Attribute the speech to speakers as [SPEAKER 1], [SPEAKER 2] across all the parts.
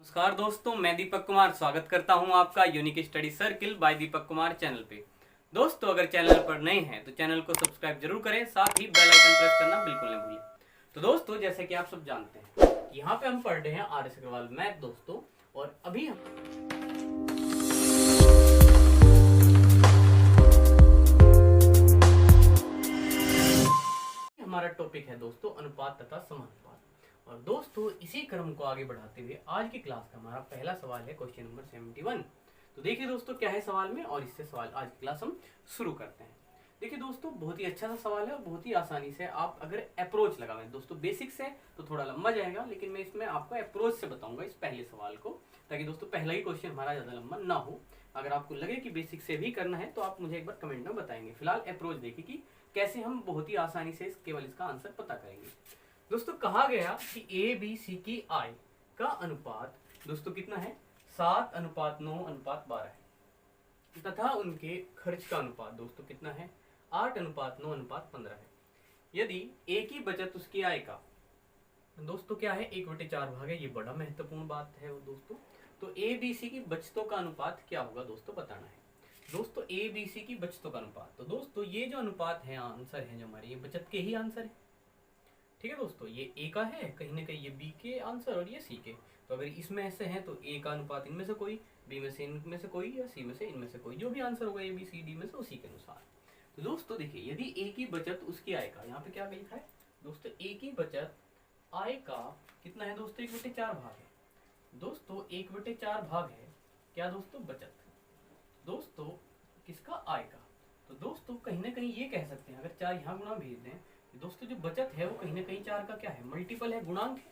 [SPEAKER 1] नमस्कार दोस्तों, मैं दीपक कुमार स्वागत करता हूं आपका unique study circle bye Deepak Kumar channel पे। दोस्तों, अगर चैनल पर नए हैं तो चैनल को सब्सक्राइब जरूर करें, साथ ही बेल आइकन प्रेस करना बिल्कुल नहीं भूलें। तो दोस्तों, जैसे कि आप सब जानते हैं, यहाँ पे हम पढ़ रहे हैं आर एस अग्रवाल मैथ दोस्तों। और अभी हमारा टॉपिक है दोस्तों अनुपात तथा समानुपात। और दोस्तों, इसी क्रम को आगे बढ़ाते हुए आज की क्लास का हमारा पहला सवाल है क्वेश्चन नंबर 71। तो देखिए दोस्तों क्या है सवाल में, और इससे सवाल आज की क्लास हम शुरू करते हैं। देखिए दोस्तों, बहुत ही अच्छा सा सवाल है और बहुत ही आसानी से आप अगर अप्रोच लगावें दोस्तों, बेसिक से तो थोड़ा लंबा जाएगा, लेकिन मैं इसमें आपको अप्रोच से बताऊंगा इस पहले सवाल को, ताकि दोस्तों पहला ही क्वेश्चन हमारा ज्यादा लंबा ना हो। अगर आपको लगे कि बेसिक से भी करना है तो आप मुझे एक बार कमेंट में बताएंगे। फिलहाल अप्रोच देखिए कि कैसे हम बहुत ही आसानी से केवल इसका आंसर पता करेंगे। दोस्तों, कहा गया कि ए बी सी की आय का अनुपात दोस्तों कितना है, 7:9:12 है, तथा उनके खर्च का अनुपात दोस्तों कितना है, 8:9:15 है। यदि ए की बचत उसकी आय का दोस्तों क्या है, 1/4 भाग है। ये बड़ा महत्वपूर्ण बात है वो दोस्तों। तो ए बी सी की बचतों का अनुपात क्या होगा दोस्तों, बताना है दोस्तों। ए बी सी की बचतों का अनुपात, तो दोस्तों ये जो अनुपात है, आंसर है जो हमारे, ये बचत के ही आंसर है। ठीक है दोस्तों, ये ए का है, कहीं ना कहीं ये बी के आंसर और ये सी के। तो अगर इसमें से है तो ए का अनुपात इनमें से कोई, बी में से इनमें से कोई, या सी में से इनमें से कोई, जो भी आंसर होगा ए बी सी डी में से उसी के अनुसार। तो दोस्तों देखिए, यदि ए की बचत उसकी आय का, यहाँ पे क्या लिखा है दोस्तों, ए की बचत आय का कितना है दोस्तों, 1/4 भाग है दोस्तों। 1/4 भाग है क्या दोस्तों, बचत दोस्तों किसका, आय का। तो दोस्तों कहीं ना कहीं ये कह सकते हैं, अगर 4 यहाँ गुणा भेज दें दोस्तों, जो बचत है वो कहीं ना कहीं 4 का क्या है, मल्टीपल है, गुणांक है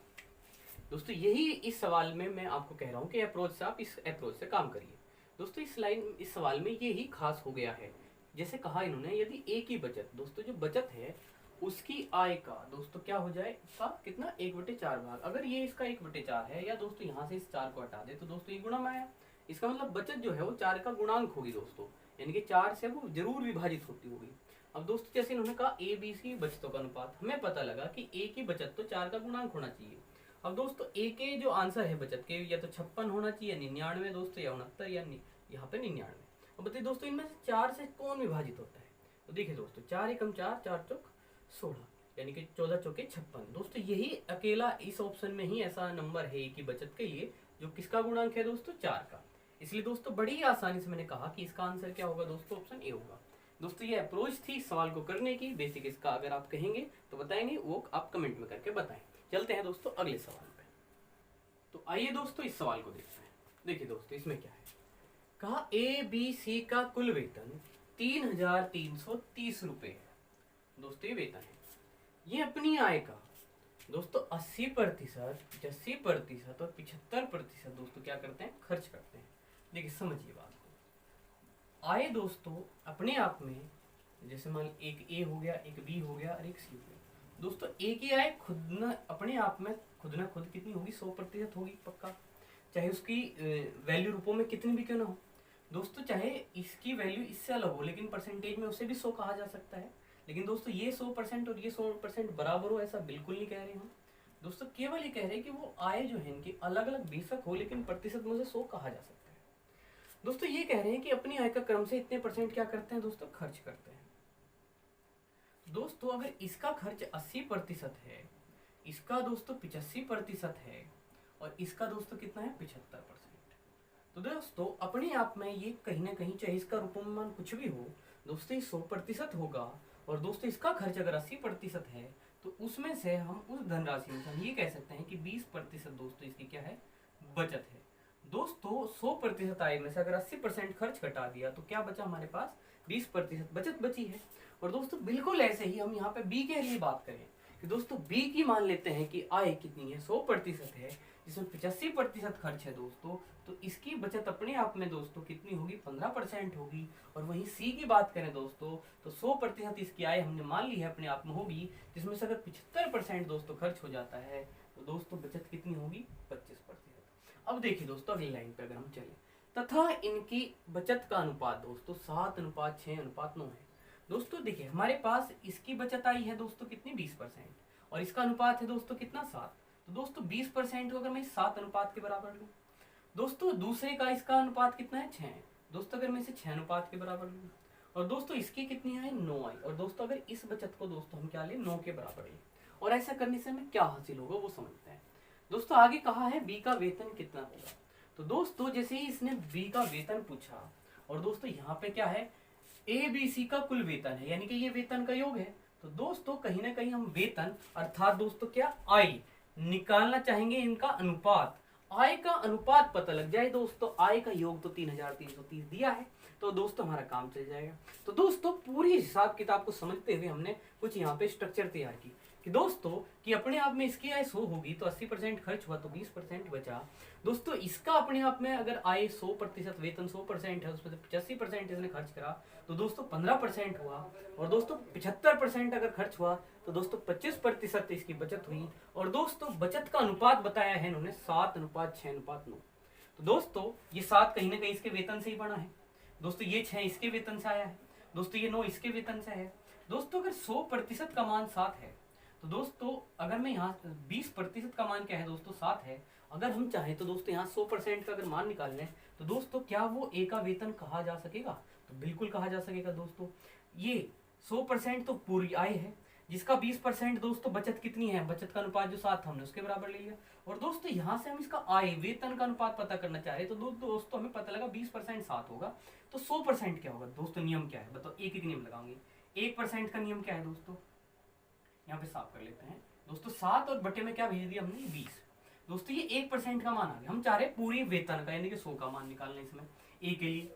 [SPEAKER 1] दोस्तों। यही इस सवाल में मैं आपको कह रहा हूँ कि अप्रोच से आप इस अप्रोच से काम करिए दोस्तों। इस सवाल में यही खास हो गया है। जैसे कहा इन्होंने, यदि ए की बचत दोस्तों, जो बचत है उसकी आय का दोस्तों क्या हो जाए, इसका कितना, 1/4 भाग। अगर ये इसका 1/4 है, या दोस्तों यहाँ से इस 4 को हटा दे तो दोस्तों ये गुणा में आया, इसका मतलब बचत जो है वो 4 का गुणांक होगी दोस्तों, यानी कि 4 से वो जरूर विभाजित होती होगी। अब दोस्तों जैसे इन्होंने कहा ए बी सी बचतों का अनुपात, हमें पता लगा कि ए की बचत तो 4 का गुणांक होना चाहिए। अब दोस्तों ए के जो आंसर है बचत के, या तो 56 होना चाहिए, 99 दोस्तों, या 69, या यहाँ पे 99। अब बताइए दोस्तों, इनमें से 4 से कौन विभाजित होता है। तो देखिए दोस्तों, 4 एकम 4, 4 चौक 16, यानी कि 14 चौके 56 दोस्तों। यही अकेला इस ऑप्शन में ही ऐसा नंबर है ए की बचत के लिए जो किसका गुणांक है दोस्तों, 4 का। इसलिए दोस्तों बड़ी ही आसानी से मैंने कहा कि इसका आंसर क्या होगा दोस्तों, ऑप्शन ए होगा दोस्तों। ये अप्रोच थी इस सवाल को करने की। बेसिक इसका अगर आप कहेंगे तो बताएंगे, वो आप कमेंट में करके बताएं। चलते हैं दोस्तों अगले सवाल पे। तो आइए दोस्तों इस सवाल को देखते हैं। देखिए दोस्तों, इसमें क्या है, कहा ए बी सी का कुल वेतन 3,330 रुपए है दोस्तों, ये वेतन है। ये अपनी आय का दोस्तों 80%, 85% और 75% दोस्तों क्या करते हैं, खर्च करते हैं। देखिए समझिए बात को। आय दोस्तों अपने आप में, जैसे मान एक ए हो गया, एक बी हो गया और एक सी हो गया दोस्तों। ए की आय खुद न अपने आप में खुद ना खुद कितनी होगी, 100% होगी पक्का, चाहे उसकी वैल्यू रूपों में कितनी भी क्यों ना हो दोस्तों। चाहे इसकी वैल्यू इससे अलग हो, लेकिन परसेंटेज में उसे भी 100 कहा जा सकता है। लेकिन दोस्तों ये 100% और ये 100% बराबर हो, ऐसा बिल्कुल नहीं कह रहे हम दोस्तों। केवल ये कह रहे हैं कि वो आय जो है इनकी अलग अलग बेशक हो, लेकिन प्रतिशत में से 100 कहा जा सकता है दोस्तों। ये कह रहे हैं कि अपनी आय का क्रम से इतने % क्या करते हैं दोस्तों, खर्च करते हैं दोस्तों। अगर इसका खर्च 80% है, इसका दोस्तों 85% है, और इसका दोस्तों कितना है, 75%, तो दोस्तों अपने आप में ये कहीं ना कहीं, चाहे इसका रूपमान कुछ भी हो दोस्तों, ये 100% होगा। और दोस्तों इसका खर्च अगर 80% है, तो उसमें से हम उस धनराशि में हम ये कह सकते हैं कि 20% दोस्तों इसकी क्या है, बचत है दोस्तों। 100% आय में से अगर 80% खर्च घटा दिया तो क्या बचा हमारे पास, 20% बचत बची है। और दोस्तों बिल्कुल ऐसे ही हम यहाँ पे बी के लिए बात करें कि दोस्तों बी की मान लेते हैं कि आय कितनी है, 100% है, जिसमें 85% खर्च है दोस्तों। तो इसकी बचत अपने आप में दोस्तों कितनी होगी, 15% होगी। और वहीं सी की बात करें दोस्तों, तो 100% इसकी आय हमने मान ली है अपने आप में होगी, जिसमें से अगर 75% दोस्तों खर्च हो जाता है तो दोस्तों बचत कितनी होगी, 25%। अब देखिए दोस्तों अगली लाइन पे अगर हम चले, तथा इनकी बचत का अनुपात दोस्तों 7:6:9 है दोस्तों। देखिए हमारे पास इसकी बचत आई है दोस्तों कितनी, 20%, और इसका अनुपात है दोस्तों कितना, 7। तो दोस्तों 20% को अगर मैं 7 अनुपात के बराबर लूँ दोस्तों दूसरे का इसका अनुपात कितना है 6 है। दोस्तों अगर मैं इसे 6 अनुपात के बराबर लूँ और दोस्तों इसकी कितनी आई 9 आई, और दोस्तों अगर इस बचत को दोस्तों हम क्या लें 9 के बराबर लें, और ऐसा करने से हमें क्या हासिल होगा वो समझते हैं। दोस्तों आगे कहा है बी का वेतन कितना होगा। तो दोस्तों जैसे ही इसने बी का वेतन पूछा और दोस्तों यहाँ पे क्या है ए बी सी का कुल वेतन है, यानी कि ये वेतन का योग है। तो दोस्तों कहीं ना कहीं हम वेतन अर्थात दोस्तों क्या आय निकालना चाहेंगे, इनका अनुपात, आय का अनुपात पता लग जाए दोस्तों। आय का योग तो 3330 दिया है, तो दोस्तों हमारा काम चल जाएगा। तो दोस्तों पूरी हिसाब किताब को समझते हुए हमने कुछ यहाँ पे स्ट्रक्चर तैयार की कि दोस्तों कि अपने आप में इसकी आय 100 होगी तो 80% खर्च हुआ तो 20% बचा। दोस्तों इसका अपने आप में अगर आय 100%, वेतन 100% है, उसमें से 85% इसने खर्च करा तो दोस्तों 15% हुआ, और दोस्तों 75% अगर खर्च हुआ तो दोस्तों 25% इसकी बचत हुई। और दोस्तों बचत का अनुपात बताया है इन्होंने 7:6:9। तो दोस्तों ये 7 कहीं ना कहीं इसके वेतन से ही बना है। दोस्तों ये 6 इसके वेतन से आया है। दोस्तों ये 9 इसके वेतन से है। दोस्तों अगर 100% का मान 7 है तो दोस्तों अगर मैं यहाँ 20% का मान क्या है दोस्तों 7 है, अगर हम चाहें तो दोस्तों यहाँ 100% का अगर मान निकाल लें तो दोस्तों क्या वो ए का वेतन कहा जा सकेगा? तो बिल्कुल कहा जा सकेगा दोस्तों। ये 100% तो पूरी आय है, जिसका 20% दोस्तों बचत कितनी है, बचत का अनुपात जो 7 था हमने उसके बराबर ले लिया। और दोस्तों यहाँ से हम इसका आय वेतन का अनुपात पता करना चाह रहे तो दोस्तों हमें पता लगा 20% 7 होगा तो 100% क्या होगा दोस्तों। नियम क्या है बताओ, एक ही नियम लगाओगे। 1% का नियम क्या है दोस्तों, यहाँ पे साफ कर लेते हैं दोस्तों। 7 और बटे में क्या भेज दिया हमने 20। दोस्तों ये 1% का मान आ गया। हम चाह रहे पूरी वेतन का यानी कि 100 का मान निकालना इसमें ए के लिए।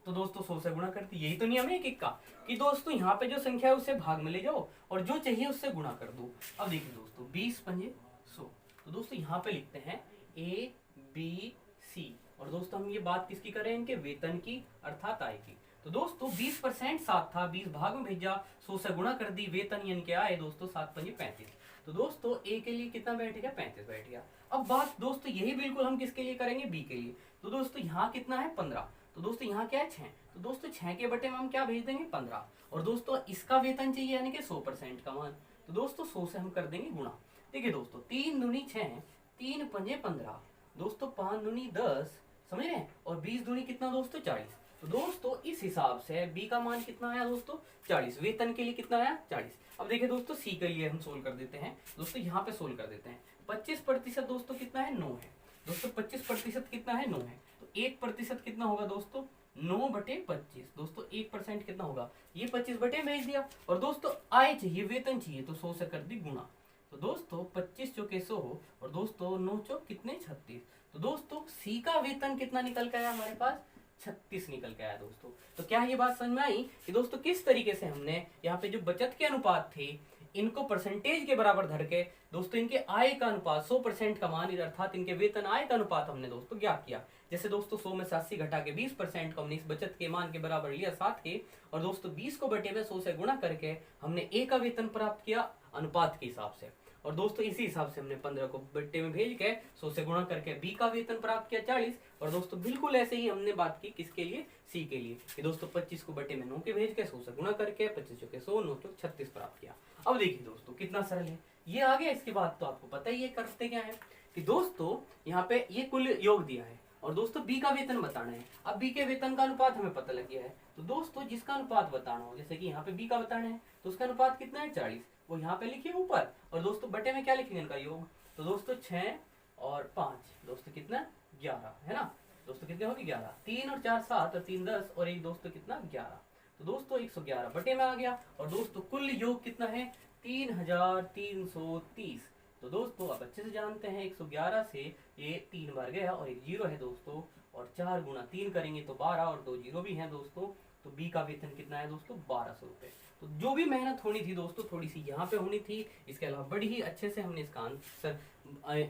[SPEAKER 1] तो दोस्तों 100 से गुणा करती, यही तो नियम है एक का कि दोस्तों यहाँ पे जो संख्या है उससे भाग में ले जाओ और जो चाहिए उससे गुणा कर दो। अब देखिए दोस्तों 20×5 100। तो दोस्तों यहाँ पे लिखते हैं ए बी सी, और दोस्तों हम ये बात किसकी कर रहे हैं, इनके वेतन की अर्थात आय की। तो दोस्तों 20% 7 था, 20 भाग में भेजा, 100 से गुणा कर दी, वेतन यानी क्या आए दोस्तों 7×5 35। तो दोस्तों ए के लिए कितना बैठ गया 35 बैठ गया। अब बात दोस्तों यही बिल्कुल हम किसके लिए करेंगे बी के लिए। तो दोस्तों यहाँ कितना है 15, तो दोस्तों यहाँ क्या है 6, तो दोस्तों 6 के बटे में हम क्या भेज देंगे 15। और दोस्तों इसका वेतन चाहिए यानी कि 100% का मान, तो दोस्तों 100 से हम कर देंगे गुणा। देखिए दोस्तों 3 दूनी 6, 3×5 15, दोस्तों 5 दूनी 10, समझ रहे हैं, और 20 दूनी कितना दोस्तों 40। तो दोस्तों इस हिसाब से बी का मान कितना आया दोस्तों 40, वेतन के लिए कितना आया 40। अब देखिए दोस्तों सी के लिए हम सोल्व कर देते हैं दोस्तों, यहाँ पे सोल्व कर देते हैं। 25% दोस्तों कितना है 9 है दोस्तों, 25% कितना है 9 है, तो 1% कितना होगा दोस्तों 9/25। दोस्तों 1% कितना होगा, ये 25 बटे भेज दिया। और दोस्तों आय चाहिए वेतन चाहिए तो 100 से कर दी गुणा। तो दोस्तों 25 चौके 100 हो, और दोस्तों 9 चौक कितने 36। तो दोस्तों सी का वेतन कितना निकल के आया हमारे पास 36 निकल के आया दोस्तों। तो क्या ये बात समझ में आई कि दोस्तों किस तरीके से हमने यहाँ पे जो बचत के अनुपात थे इनको परसेंटेज के बराबर धर के दोस्तों इनके आय का अनुपात 100% का मान अर्थात इनके वेतन आय का अनुपात हमने दोस्तों ज्ञात किया। जैसे दोस्तों 100 में से 80 घटा के 20% को हमने इस बचत के मान के बराबर लिया 7 के, और दोस्तों 20 को बटे में 100 से गुणा करके हमने ए का वेतन प्राप्त किया अनुपात के हिसाब से। और दोस्तों इसी हिसाब से हमने 15 को बट्टे में भेज के 100 से गुणा करके बी का वेतन प्राप्त किया 40। और दोस्तों बिल्कुल ऐसे ही हमने बात की किसके लिए सी के लिए कि दोस्तों 25 को बट्टे में 9 के भेज के 100 से गुणा करके 25 चौके 100, 9 चौक 36 प्राप्त किया। अब देखिए दोस्तों कितना सरल है ये आ गया। इसके बाद तो आपको पता ही है करते क्या है कि दोस्तों यहाँ पे ये कुल योग दिया है और दोस्तों बी का वेतन बताना है। अब बी के वेतन का अनुपात हमें पता लग गया है, तो दोस्तों जिसका अनुपात बताना हो, जैसे कि यहाँ पे बी का बताना है तो उसका अनुपात कितना है 40, वो यहाँ पे लिखिए ऊपर, और दोस्तों बटे में क्या लिखेंगे इनका योग। तो दोस्तों 6 और 5 दोस्तों कितना 11 है ना दोस्तों, कितने होगी 11, 3 और 4 7 और 3 10 और एक दोस्तों कितना 11। तो दोस्तों 111 बटे में आ गया। और दोस्तों कुल योग कितना है 3330। तो दोस्तों आप अच्छे से जानते हैं 111 से ये 3 बार गया और एक 0 है दोस्तों, और 4 गुणा 3 करेंगे तो 12 और 2 0 भी हैं दोस्तों। तो बी का वेतन कितना है दोस्तों 1200 रुपए। तो जो भी मेहनत होनी थी दोस्तों थोड़ी सी यहाँ पे होनी थी, इसके अलावा बड़ी ही अच्छे से हमने इसका आंसर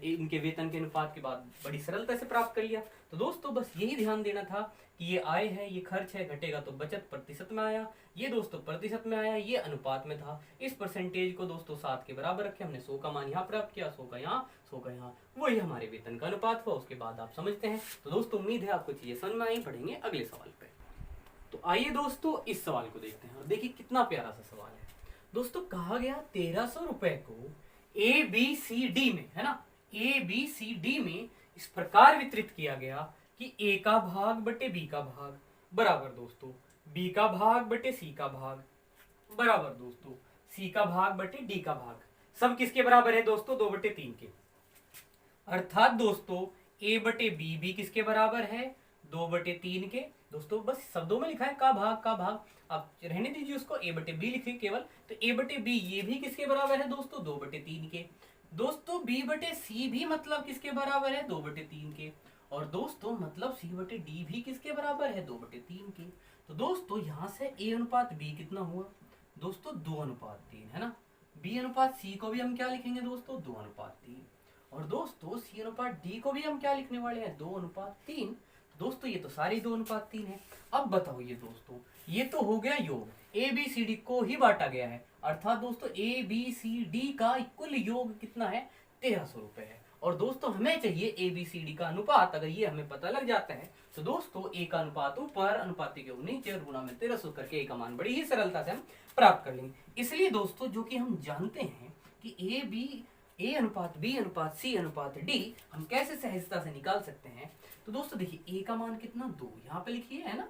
[SPEAKER 1] इनके वेतन के अनुपात के बाद बड़ी सरलता से प्राप्त कर लिया। तो दोस्तों बस यही ध्यान देना था कि ये आय है ये खर्च है, घटेगा तो बचत प्रतिशत में आया, ये दोस्तों प्रतिशत में आया, ये अनुपात में था। इस परसेंटेज को दोस्तों 7 के बराबर रखे, हमने 100 का मान यहाँ प्राप्त किया, 100 का यहाँ, 100 का यहाँ, वही हमारे वेतन का अनुपात हुआ। उसके बाद आप समझते हैं। तो दोस्तों उम्मीद है आपको चीजें समझ में आई। पढ़ेंगे अगले सवाल पे। तो आइए दोस्तों इस सवाल को देखते हैं और देखिए कितना प्यारा सा सवाल है दोस्तों। कहा गया 1300 रुपए को ए बी सी डी में, है ना, ए बी सी डी में इस प्रकार वितरित किया गया कि ए का भाग बटे बी का भाग बराबर दोस्तों बी का भाग बटे सी का भाग बराबर दोस्तों सी का भाग बटे डी का भाग सब किसके बराबर है दोस्तों 2/3 के। अर्थात दोस्तों ए बटे बी भी किसके बराबर है 2/3 के। दोस्तों बस शब्दों में लिखा है का भाग आप रहने दीजिए उसको ए बटे बी लिखिए केवल। तो ए बटे बी ये भी किसके बराबर है दोस्तों 2/3 के। दोस्तों बी बटे सी भी मतलब किसके बराबर है 2/3 के। और दोस्तों मतलब सी बटे डी भी किसके बराबर है 2/3 के। तो दोस्तों यहाँ से ए अनुपात बी कितना हुआ दोस्तों 2:3 है ना। बी अनुपात सी को भी हम क्या लिखेंगे दोस्तों 2:3 और दोस्तों सी अनुपात डी को भी हम क्या लिखने वाले हैं 2:3। दोस्तों ये तो सारी 2:3 है। अब बताओ ये दोस्तों ये तो हो गया योग ए बी सी डी को ही बांटा गया है अर्थात दोस्तों ए बी सी डी का कुल योग कितना है 1300 रुपए है। और दोस्तों हमें चाहिए ए बी सी डी का अनुपात। अगर ये हमें पता लग जाता है तो दोस्तों ए का अनुपात ऊपर अनुपात के नीचे और गुणा में 1300 करके ए का मान बड़ी ही सरलता से हम प्राप्त कर लेंगे। इसलिए दोस्तों जो कि हम जानते हैं कि ए अनुपात बी अनुपात सी अनुपात डी हम कैसे सहजता से निकाल सकते हैं। तो दोस्तों देखिए ए का मान कितना 2 यहाँ पे लिखिए है ना।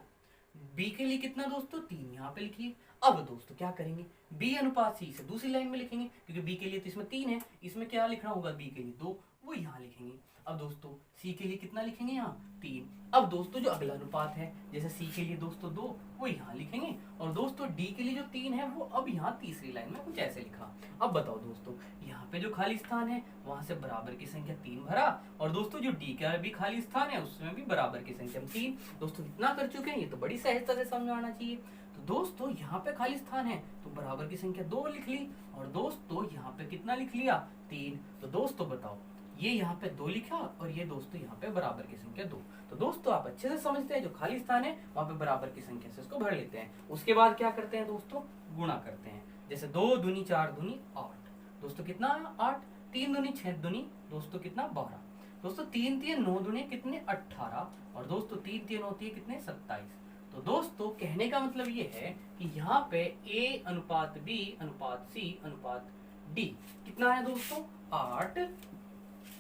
[SPEAKER 1] बी के लिए कितना दोस्तों 3 यहाँ पे लिखिए। अब दोस्तों क्या करेंगे बी अनुपात सी से दूसरी लाइन में लिखेंगे क्योंकि बी के लिए तो इसमें 3 है इसमें क्या लिखना होगा बी के लिए 2 वो यहाँ लिखेंगे। अब दोस्तों सी के लिए कितना लिखेंगे यहाँ 3। अब दोस्तों जो अगला अनुपात है जैसे सी के लिए दोस्तों 2 वो यहाँ लिखेंगे और दोस्तों डी के लिए जो 3 है वो अब यहाँ तीसरी लाइन में कुछ ऐसे लिखा। अब बताओ दोस्तों यहाँ पे जो खाली स्थान है वहां से बराबर की संख्या 3 भरा और दोस्तों जो डी का भी खाली स्थान है उसमें भी बराबर की संख्या 3। दोस्तों कितना कर चुके हैं ये तो बड़ी सहजता से समझ आना चाहिए। तो दोस्तों यहाँ पे खाली स्थान है तो बराबर की संख्या 2 लिख ली और दोस्तों यहाँ पे कितना लिख लिया 3। तो दोस्तों बताओ ये यहाँ पे 2 लिखा और ये दोस्तों यहाँ पे बराबर की संख्या 2। तो दोस्तों आप अच्छे से समझते हैं जो खाली स्थान है वहां पे बराबर की संख्या से इसको भर लेते हैं। उसके बाद क्या करते हैं दोस्तों गुणा करते हैं जैसे 2 दूनी 4 दूनी 8 दोस्तों कितना 8 3 दूनी 6 दूनी दोस्तों कितना 12 दोस्तों 3 3 9 दूनी कितने 18 और दोस्तों 3 3 होती है कितने 27। तो दोस्तों कहने का मतलब ये है कि यहाँ पे A अनुपात B अनुपात C अनुपात D कितना है दोस्तों 8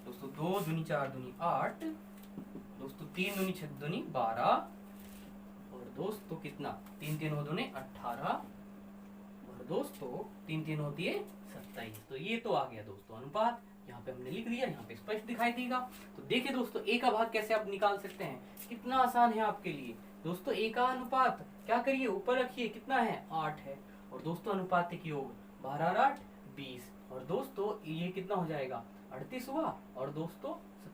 [SPEAKER 1] दोस्तों 2 दूनी 4 दूनी 8 दोस्तों 3 दूनी 6 दूनी 12 और दोस्तों कितना 3 3 दूनी 18 और दोस्तों 3 3 होती है 27। तो ये तो आ गया दोस्तों अनुपात यहाँ पे हमने लिख दिया यहाँ पे स्पष्ट दिखाई देगा। तो देखिए दोस्तों ए का भाग कैसे आप निकाल सकते हैं कितना आसान है आपके लिए। दोस्तों ए का अनुपात क्या करिए ऊपर रखिए कितना है 8 है और दोस्तों अनुपात के योग 12 और 8 20 और दोस्तों ये कितना हो जाएगा 38 हुआ और दोस्तों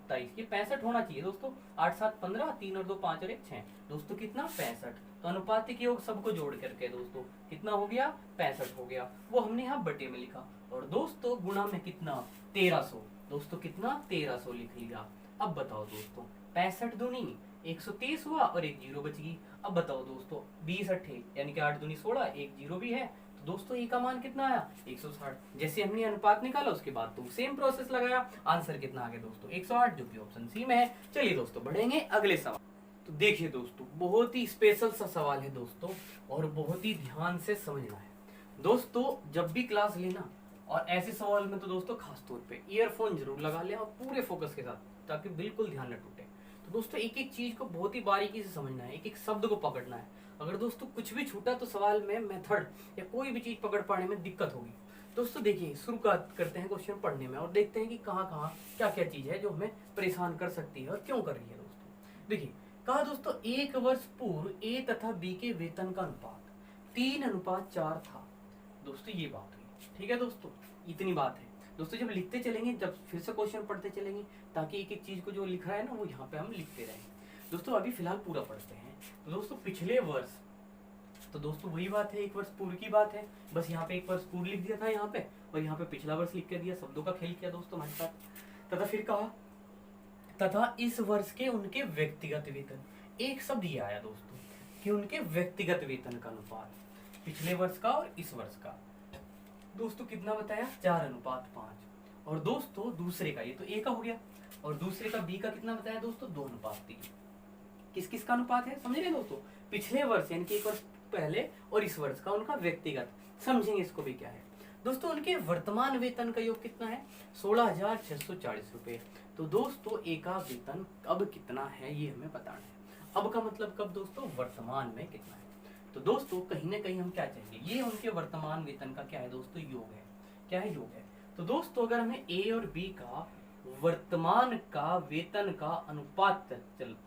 [SPEAKER 1] 27 ये 65 होना चाहिए दोस्तों 8 7 15 3 और 2 5 और 1 6 दोस्तों कितना 65। तो अनुपात के योग सबको जोड़ करके दोस्तों कितना हो गया 65 हो गया वो हमने यहाँ बटे में लिखा और दोस्तों गुणा में कितना 1300 दोस्तों कितना 1300 लिख लिया। अब बताओ दोस्तों 65 दूनी 130 हुआ और एक जीरो बच गई। अब बताओ दोस्तों 20 अट्ठे यानी कि 8 दूनी 16 एक जीरो भी है तो दोस्तों ए का मान कितना आया 160। जैसे हमने अनुपात निकाला उसके बाद तो सेम प्रोसेस लगाया आंसर कितना आ गया दोस्तों 108 जो कि ऑप्शन सी में है। चलिए दोस्तों बढ़ेंगे अगले सवाल। तो देखिए दोस्तों बहुत ही स्पेशल सा सवाल है दोस्तों और बहुत ही ध्यान से समझना है दोस्तों। जब भी क्लास लेना और ऐसे सवाल में तो दोस्तों खास तौर पे ईयरफोन जरूर लगा लें और पूरे फोकस के साथ ताकि बिल्कुल ध्यान न टूटे। तो दोस्तों एक एक चीज को बहुत ही बारीकी से समझना है एक एक शब्द को पकड़ना है। अगर दोस्तों कुछ भी छूटा तो सवाल में मेथड या कोई भी चीज पकड़ पाने में दिक्कत होगी। दोस्तों देखिए शुरू करते हैं क्वेश्चन पढ़ने में और देखते हैं कि कहाँ कहाँ क्या क्या चीज है जो हमें परेशान कर सकती है और क्यों कर रही है। दोस्तों देखिए कहा दोस्तों 1 वर्ष पूर्व ए तथा बी के वेतन का अनुपात 3:4 था। दोस्तों ये बात हुई ठीक है दोस्तों इतनी बात है। दोस्तों जब लिखते चलेंगे जब फिर से क्वेश्चन पढ़ते चलेंगे ताकि एक एक चीज को जो लिखा है ना वो यहाँ पे हम लिखते रहेंगे। दोस्तों अभी फिलहाल पूरा पढ़ते हैं। तो दोस्तों पिछले वर्ष तो दोस्तों वही बात है 1 वर्ष पूर्व की बात है बस यहाँ पे 1 वर्ष पूर्व लिख दिया था यहाँ पे और यहाँ पे पिछला वर्ष लिख के दिया शब्दों का खेल किया दोस्तों हमारे साथ। तथा फिर कहा तथा इस वर्ष के उनके व्यक्तिगत वेतन एक शब्द ये आया दोस्तों कि उनके व्यक्तिगत वेतन का अनुपात पिछले वर्ष का और इस वर्ष का दोस्तों कितना बताया 4:5 और दोस्तों दूसरे का ये तो ए का हो गया और दूसरे का बी का कितना बताया दोस्तों 2:3। किस किस का अनुपात है समझ रहे दोस्तों पिछले वर्ष यानी कि 1 वर्ष पहले और इस वर्ष का उनका व्यक्तिगत समझेंगे इसको भी क्या है। दोस्तों उनके वर्तमान वेतन का योग कितना है? 16,640 रुपए। तो दोस्तों ए का वेतन अब कितना है ये हमें बताना है। अब का मतलब कब दोस्तों? वर्तमान में कितना है। तो दोस्तों कहीं ना कहीं हम क्या चाहेंगे, ये उनके वर्तमान वेतन का क्या है दोस्तों? योग है। क्या है? योग है। तो दोस्तों अगर हमें ए और बी का वर्तमान का वेतन का अनुपात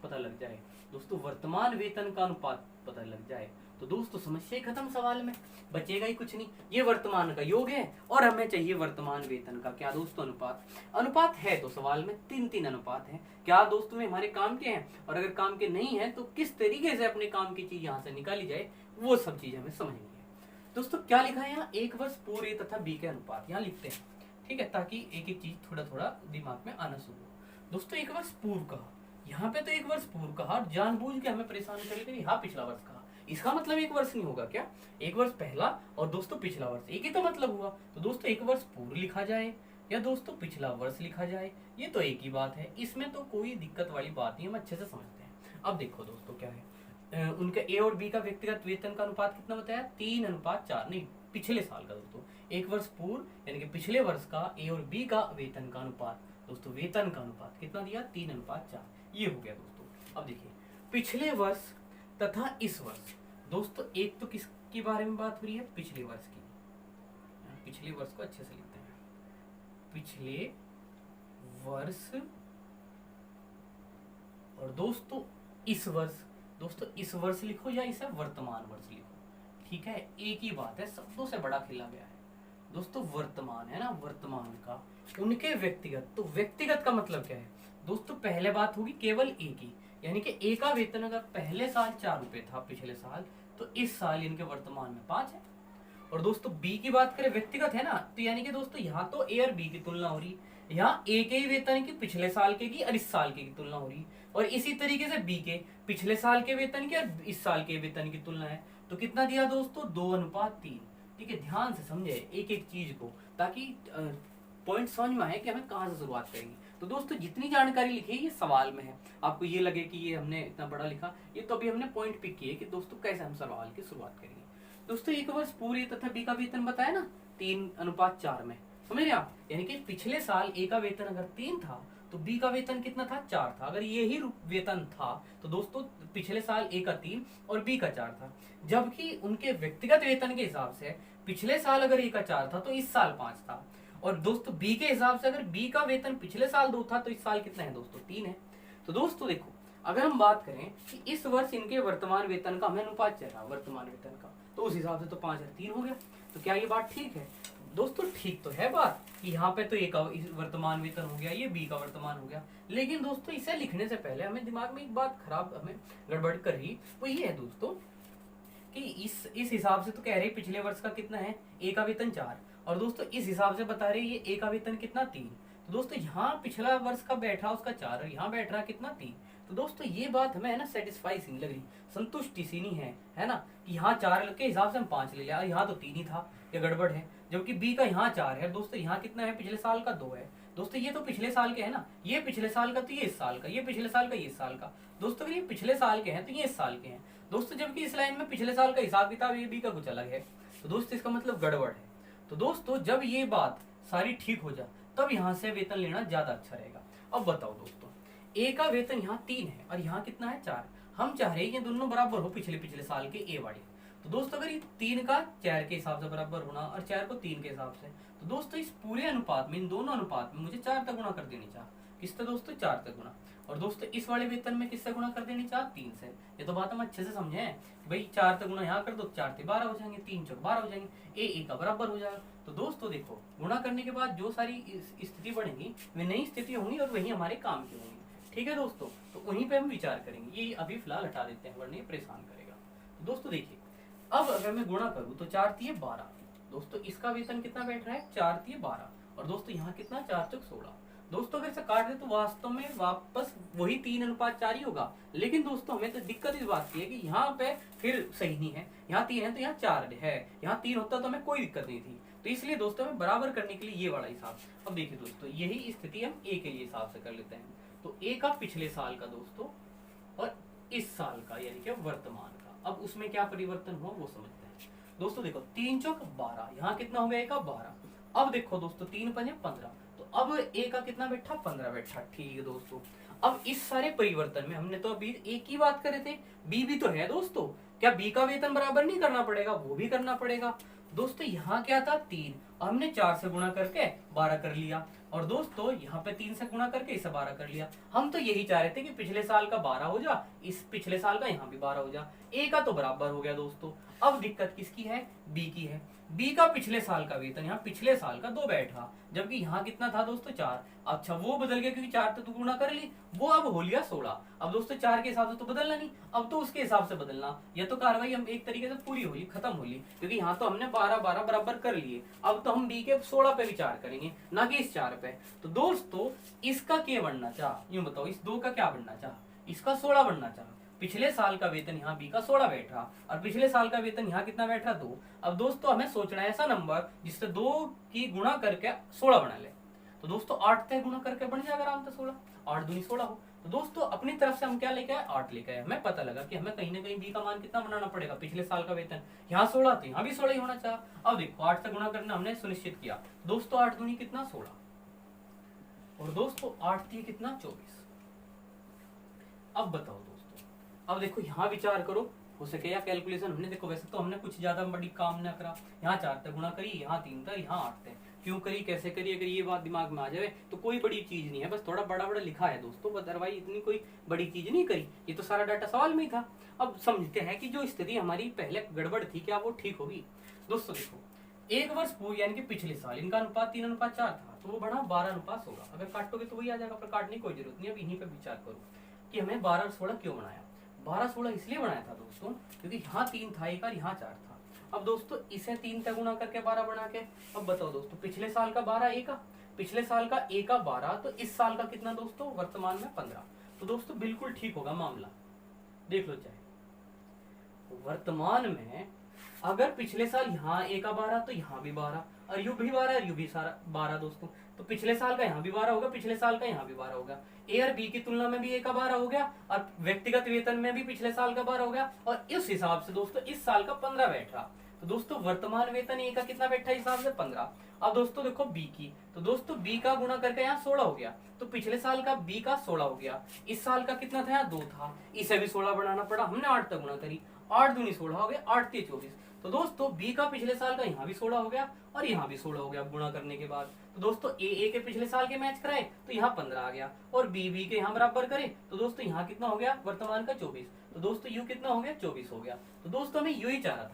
[SPEAKER 1] पता लग जाए, दोस्तों वर्तमान वेतन का अनुपात पता लग जाए, तो दोस्तों समस्या खत्म, सवाल में बचेगा ही कुछ नहीं। ये वर्तमान का योग है और हमें चाहिए वर्तमान वेतन का क्या दोस्तों? अनुपात। अनुपात है तो सवाल में 3-3 अनुपात है। क्या दोस्तों में हमारे काम के हैं, और अगर काम के नहीं है तो किस तरीके से अपने काम की चीज यहाँ से निकाली जाए, वो सब चीज हमें समझनी है। दोस्तों क्या लिखा है यहाँ? 1 वर्ष पूर्व ए तथा बी के अनुपात, यहाँ लिखते हैं, ठीक है, ताकि एक एक चीज थोड़ा थोड़ा दिमाग में आना शुरू हो। दोस्तों 1 वर्ष पूर्व कहा, यहाँ पे तो 1 वर्ष पूर्व कहा, जानबूझ के हमें परेशान करके यहाँ पिछला वर्ष कहा। इसका मतलब 1 वर्ष नहीं होगा क्या? 1 वर्ष पहला और दोस्तों पिछला वर्ष एक ही तो मतलब हुआ। तो दोस्तों 1 वर्ष पूर्व लिखा जाए या दोस्तों पिछला वर्ष लिखा जाए, ये तो एक ही बात है, इसमें तो कोई दिक्कत वाली बात नहीं, हम अच्छे से समझते हैं। अब देखो दोस्तों क्या है, उनका ए और बी का व्यक्तिगत वेतन का अनुपात कितना बताया? 3:4, नहीं पिछले साल का दोस्तों, 1 वर्ष पूर्व यानी कि पिछले वर्ष का ए और बी का वेतन का अनुपात, दोस्तों वेतन का अनुपात कितना दिया? 3:4, ये हो गया दोस्तों। अब देखिए पिछले वर्ष तथा इस वर्ष, दोस्तों एक तो किसके बारे में बात हो रही है? पिछले वर्ष की। पिछले वर्ष को अच्छे से लिखते हैं, पिछले वर्ष, और दोस्तों इस वर्ष, दोस्तों इस वर्ष लिखो या इसे वर्तमान वर्ष लिखो, ठीक है, एक ही बात है, शब्दों से बड़ा खेला गया है। दोस्तों वर्तमान है ना, वर्तमान का उनके व्यक्तिगत, तो व्यक्तिगत का मतलब क्या है दोस्तों? पहले बात होगी केवल ए की, यानी कि ए का वेतन अगर पहले साल 4 रुपए था पिछले साल, तो इस साल इनके वर्तमान में 5 है। और दोस्तों बी की बात करें, व्यक्तिगत है ना, तो यानी कि दोस्तों यहाँ तो ए और बी की तुलना हो रही, यहाँ ए के ही वेतन की पिछले साल के की और इस साल के की तुलना हो रही, और इसी तरीके से बी के पिछले साल के वेतन की और इस साल के वेतन की तुलना है। तो कितना दिया दोस्तों? 2:3। ठीक है, ध्यान से समझे एक एक चीज को, ताकि पॉइंट समझ में आए कि हमें कहाँ से शुरुआत करेंगे। तो दोस्तों जितनी जानकारी लिखी है ये सवाल में है, आपको ये लगे कि ये हमने इतना बड़ा लिखा, ये तो अभी हमने पॉइंट पिक किए कि दोस्तों कैसे हम सवाल की शुरुआत करेंगे। दोस्तों 1 वर्ष पूर्व तथा बी का वेतन बताया ना 3:4 में, समझ रहे आप? यानी कि पिछले साल ए का वेतन अगर 3 था तो बी का वेतन कितना था? 4 था। अगर ये ही वेतन था तो दोस्तों पिछले साल ए का 3 और बी का 4 था, जबकि उनके व्यक्तिगत वेतन के हिसाब से पिछले साल अगर ए का 4 था तो इस साल 5 था। और दोस्तों बी के हिसाब से अगर बी का वेतन पिछले साल 2 था तो इस साल कितना है दोस्तों? 3 है। तो दोस्तों देखो, अगर हम बात करें कि इस वर्ष इनके वर्तमान वेतन का हमें अनुपात चाहिए वर्तमान वेतन का, तो उस हिसाब से तो 5 है, 3 हो गया। तो क्या ये बात ठीक है दोस्तों? ठीक तो है बात कि यहाँ पे तो ए का वर्तमान वेतन हो गया, ये बी का वर्तमान हो गया, लेकिन दोस्तों इसे लिखने से पहले हमें दिमाग में एक बात खराब हमें गड़बड़ कर रही, वो ये है दोस्तों कि इस हिसाब से तो कह रहे पिछले वर्ष का कितना है? ए का वेतन 4, और दोस्तों इस हिसाब से बता रहे ये ए का वेतन कितना? 3। तो दोस्तों यहाँ पिछला वर्ष का बैठा उसका 4 और यहाँ बैठ रहा कितना? 3। तो दोस्तों ये बात हमें है ना सेटिस्फाई सी लग रही, संतुष्टि सी नहीं है ना, कि यहाँ 4 के हिसाब से हम 5 ले लिया और यहाँ तो 3 ही था, ये गड़बड़ है। जबकि बी का यहाँ 4 है दोस्तों, यहाँ कितना है? पिछले साल का 2 है। दोस्तों ये तो पिछले साल के है ना, ये पिछले साल का तो ये इस साल का, ये पिछले साल का ये इस साल का। दोस्तों अगर ये पिछले साल के हैं तो ये इस साल के हैं दोस्तों, जबकि इस लाइन में पिछले साल का हिसाब किताब ये बी का कुछ अलग है। तो दोस्तों इसका मतलब गड़बड़ है। तो दोस्तों जब ये बात सारी ठीक हो जाए तब यहाँ से वेतन लेना ज्यादा अच्छा रहेगा। अब बताओ दोस्तों, ए का वेतन यहाँ 3 है और यहाँ कितना है? 4। हम चाह रहे हैं ये दोनों बराबर हो पिछले साल के ए वाले। तो दोस्तों अगर ये 3 का 4 के हिसाब से बराबर होना और 4 को 3 के हिसाब से, तो दोस्तों इस पूरे अनुपात में, इन दोनों अनुपात में मुझे 4 तक गुणा कर देनी चाहिए। किससे दोस्तों? 4 तक गुणा। और दोस्तों इस वाले वेतन में किससे गुणा कर देनी चाहिए? 3 से। ये तो बात हम अच्छे से समझे हैं कि भाई 4 तक गुणा यहाँ कर दो, 4 से 12 हो जाएंगे, 3 चौक 12 हो जाएंगे, ए का बराबर हो जाएगा। तो दोस्तों देखो, गुणा करने के बाद जो सारी स्थिति बनेगी वे नई स्थिति होंगी और वही हमारे काम की होंगी। ठीक है दोस्तों, तो उन्हीं पे हम विचार करेंगे, ये अभी फिलहाल हटा देते हैं वरना ये परेशान करेगा। तो दोस्तों देखिए, अब अगर मैं गुणा करूँ तो 4 3 12, दोस्तों इसका वेतन कितना बैठ रहा है? 4 3 12, और दोस्तों यहाँ कितना? 4 चौक 16। दोस्तों अगर इसे काट दे तो वास्तव में वापस वही 3:4 ही होगा, लेकिन दोस्तों हमें तो दिक्कत इस बात की है कि यहाँ पे फिर सही नहीं है, यहाँ 3 है तो यहाँ 4 है, यहाँ 3 होता तो हमें कोई दिक्कत नहीं थी। तो इसलिए दोस्तों हमें बराबर करने के लिए ये वाला हिसाब। अब देखिए दोस्तों, यही स्थिति हम ए के लिए हिसाब से कर लेते हैं। तो ए का पिछले साल का दोस्तों और इस साल का यानी कि वर्तमान का, अब उसमें क्या परिवर्तन हुआ वो समझते हैं। दोस्तों देखो 3 चौक 12, यहाँ कितना हो गया A का 12। अब देखो दोस्तों 3 पंजे 15, तो अब A का कितना बैठा 15 बैठा। ठीक है दोस्तों, अब इस सारे परिवर्तन में हमने तो अभी A की बात करे थे, B भी तो है दोस्तों। क्या B का वेतन बराबर नहीं करना पड़ेगा? वो भी करना पड़ेगा दोस्तों। यहाँ क्या था 3, हमने 4 से गुणा करके 12 कर लिया, और दोस्तों यहाँ पे 3 से गुणा करके इसे 12 कर लिया। हम तो यही चाह रहे थे कि पिछले साल का 12 हो जा, इस पिछले साल का यहाँ भी 12 हो जा। A का तो बराबर हो गया दोस्तों। अब दिक्कत किसकी है? B की है। B का पिछले साल का वेतन यहाँ पिछले साल का 2 बैठा, जबकि यहाँ कितना था दोस्तों 4। अच्छा वो बदल गया क्योंकि 4 तो गुणा कर ली, वो अब हो लिया 16। अब दोस्तों 4 के हिसाब से तो बदलना नहीं, अब तो उसके हिसाब से बदलना। यह तो कार्रवाई हम एक तरीके से पूरी होली, खत्म होली, क्योंकि यहाँ तो हमने 12 बराबर कर लिए। अब तो हम B के 16 पे विचार करेंगे, ना कि इस 4 पे। तो दोस्तों इसका क्या बनना चाह, यूं बताओ, इस 2 का क्या बनना चाह? इसका 16 बनना चाह। पिछले साल का वेतन यहाँ B का 16 बैठ रहा, और पिछले साल का वेतन यहाँ कितना बैठ रहा 2। अब दोस्तों हमें सोचना है ऐसा नंबर जिससे 2 की गुणा करके 16 बना ले। तो दोस्तों 8 तय गुणा करके बन जाएगा आराम से 16, 8 दूनी 16 हो। तो दोस्तों अपनी तरफ से हम क्या लेके आए? 8 लेके आए। हमें पता लगा कि हमें कहीं ना कहीं B का मान कितना बनाना पड़ेगा, पिछले साल का वेतन यहाँ 16 तो यहाँ भी 16 ही होना चाहिए। अब देखो 8 से गुणा करना हमने सुनिश्चित किया दोस्तों, 8 दूनी कितना 16, और दोस्तों 8 थी कितना 24। अब बताओ दोस्तों, अब देखो यहाँ विचार करो, हो सके या कैलकुलेशन हमने देखो, वैसे तो हमने कुछ ज्यादा बड़ी काम ना करा। यहाँ 4 तक गुणा करी, यहाँ 3 तक, यहाँ 8 तक। क्यों करी, कैसे करी, अगर ये बात दिमाग में आ जाए तो कोई बड़ी चीज नहीं है, बस थोड़ा बड़ा बड़ा लिखा है दोस्तों, अदरवाइज इतनी कोई बड़ी चीज नहीं करी। ये तो सारा डाटा सवाल में ही था। अब समझते हैं कि जो स्थिति हमारी पहले गड़बड़ थी क्या वो ठीक होगी। दोस्तों देखो 1 वर्ष पूर्व यानी कि पिछले साल इनका अनुपात 3:4 था, तो वो बढ़ा 12:16। अगर काटोगे तो वही आ जाएगा, पर काटने की कोई जरूरत नहीं। अब इन्हीं पे विचार करो कि हमें 12:16 क्यों बनाया। 12:16 इसलिए बनाया था दोस्तों क्योंकि यहाँ 3 था एक और यहाँ 4 था। अब दोस्तों इसे 3 तक गुणा करके 12 बना के, अब बताओ दोस्तों पिछले साल का 12 A का, पिछले साल का A का 12, तो इस साल का कितना दोस्तों वर्तमान में 15। तो दोस्तों बिल्कुल ठीक होगा मामला, देख लो चाहे वर्तमान में अगर पिछले साल यहाँ A का 12 तो यहाँ भी 12, और यू भी 12 और यू भी सारा 12 दोस्तों। तो पिछले साल का यहाँ भी 12 होगा, पिछले साल का यहाँ भी 12 होगा। A और B की तुलना में भी A का 12 हो गया, और व्यक्तिगत वेतन में भी पिछले साल का 12 हो गया, और इस हिसाब से दोस्तों इस साल का 15 बैठ रहा। तो दोस्तों वर्तमान वेतन A का कितना बैठा हिसाब से 15। अब दोस्तों देखो B की, तो दोस्तों B का गुणा करके यहाँ 16 हो गया, तो पिछले साल का B का 16 हो गया। इस साल का कितना था यहाँ 2 था, इसे भी 16 बढ़ाना पड़ा, हमने 8 तक गुणा करी, 8 दूनी 16 हो गया, 8 3 24। तो दोस्तों B का पिछले साल का यहाँ भी 16 हो गया और यहाँ भी 16 हो गया गुणा करने के बाद। तो दोस्तों A के पिछले साल के मैच कराए तो यहाँ 15 आ गया, और B के यहाँ बराबर करे तो दोस्तों यहाँ कितना हो गया वर्तमान का 24। तो दोस्तों U कितना हो गया 24 हो गया। तो दोस्तों हमें यू ही चाह रहा था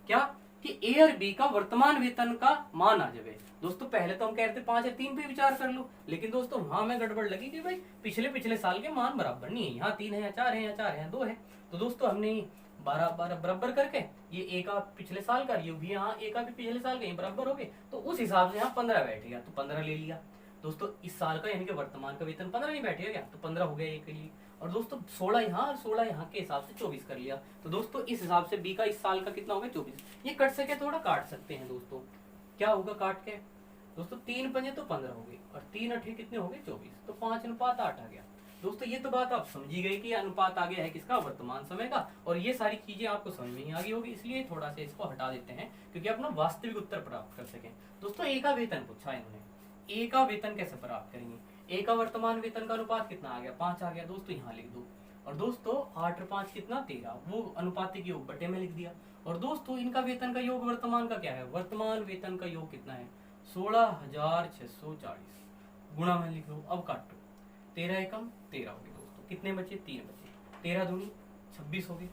[SPEAKER 1] क्या कि A और B का वर्तमान वेतन का मान आ जाए। दोस्तों पहले तो हम कह रहे थे 5 या 3 पे विचार कर लो, लेकिन दोस्तों वहां हमें गड़बड़ लगी कि भाई पिछले साल के मान बराबर नहीं है, यहाँ 3 है या 4 है या 4 है 2 है। तो दोस्तों हमने 12 बराबर करके ये A का पिछले साल का, ये भी यहाँ A का भी पिछले साल का, ये बराबर हो गए, तो उस हिसाब से यहाँ 15 बैठ गया, तो 15 ले लिया। दोस्तों इस साल का यानी कि वर्तमान का वेतन 15 नहीं बैठेगा क्या, तो 15 हो गया A के लिए, और दोस्तों 16 यहाँ और 16 यहाँ के हिसाब से 24 कर लिया। तो दोस्तों इस हिसाब से B का इस साल का कितना हो गया 24। ये कट सके थोड़ा काट सकते हैं दोस्तों, क्या होगा काट के दोस्तों 3 पंजे तो 15 हो गए, और 3 अठे कितने हो गए 24, तो 5:8 आ गया। दोस्तों ये तो बात आप समझी गई कि अनुपात आ गया है किसका वर्तमान समय का, और ये सारी चीजें आपको समझ में ही आ गई होगी, इसलिए थोड़ा सा इसको हटा देते हैं क्योंकि अपना वास्तविक उत्तर प्राप्त कर सकें। दोस्तों A का वेतन पूछा इन्होंने, A का वेतन कैसे प्राप्त करेंगे। A का वर्तमान वेतन का अनुपात कितना आ गया 5 आ गया दोस्तों, यहाँ लिख दो, और दोस्तों 8 और 5 कितना 13, वो अनुपातिक योग बटे में लिख दिया। और दोस्तों इनका वेतन का योग वर्तमान का क्या है, वर्तमान वेतन का योग कितना है 16,640, गुणा में लिख दो। अब काटो 13 एकम 13 हो गए दोस्तों, कितने बचे 3 बचे, 13 दूनी 26 हो गए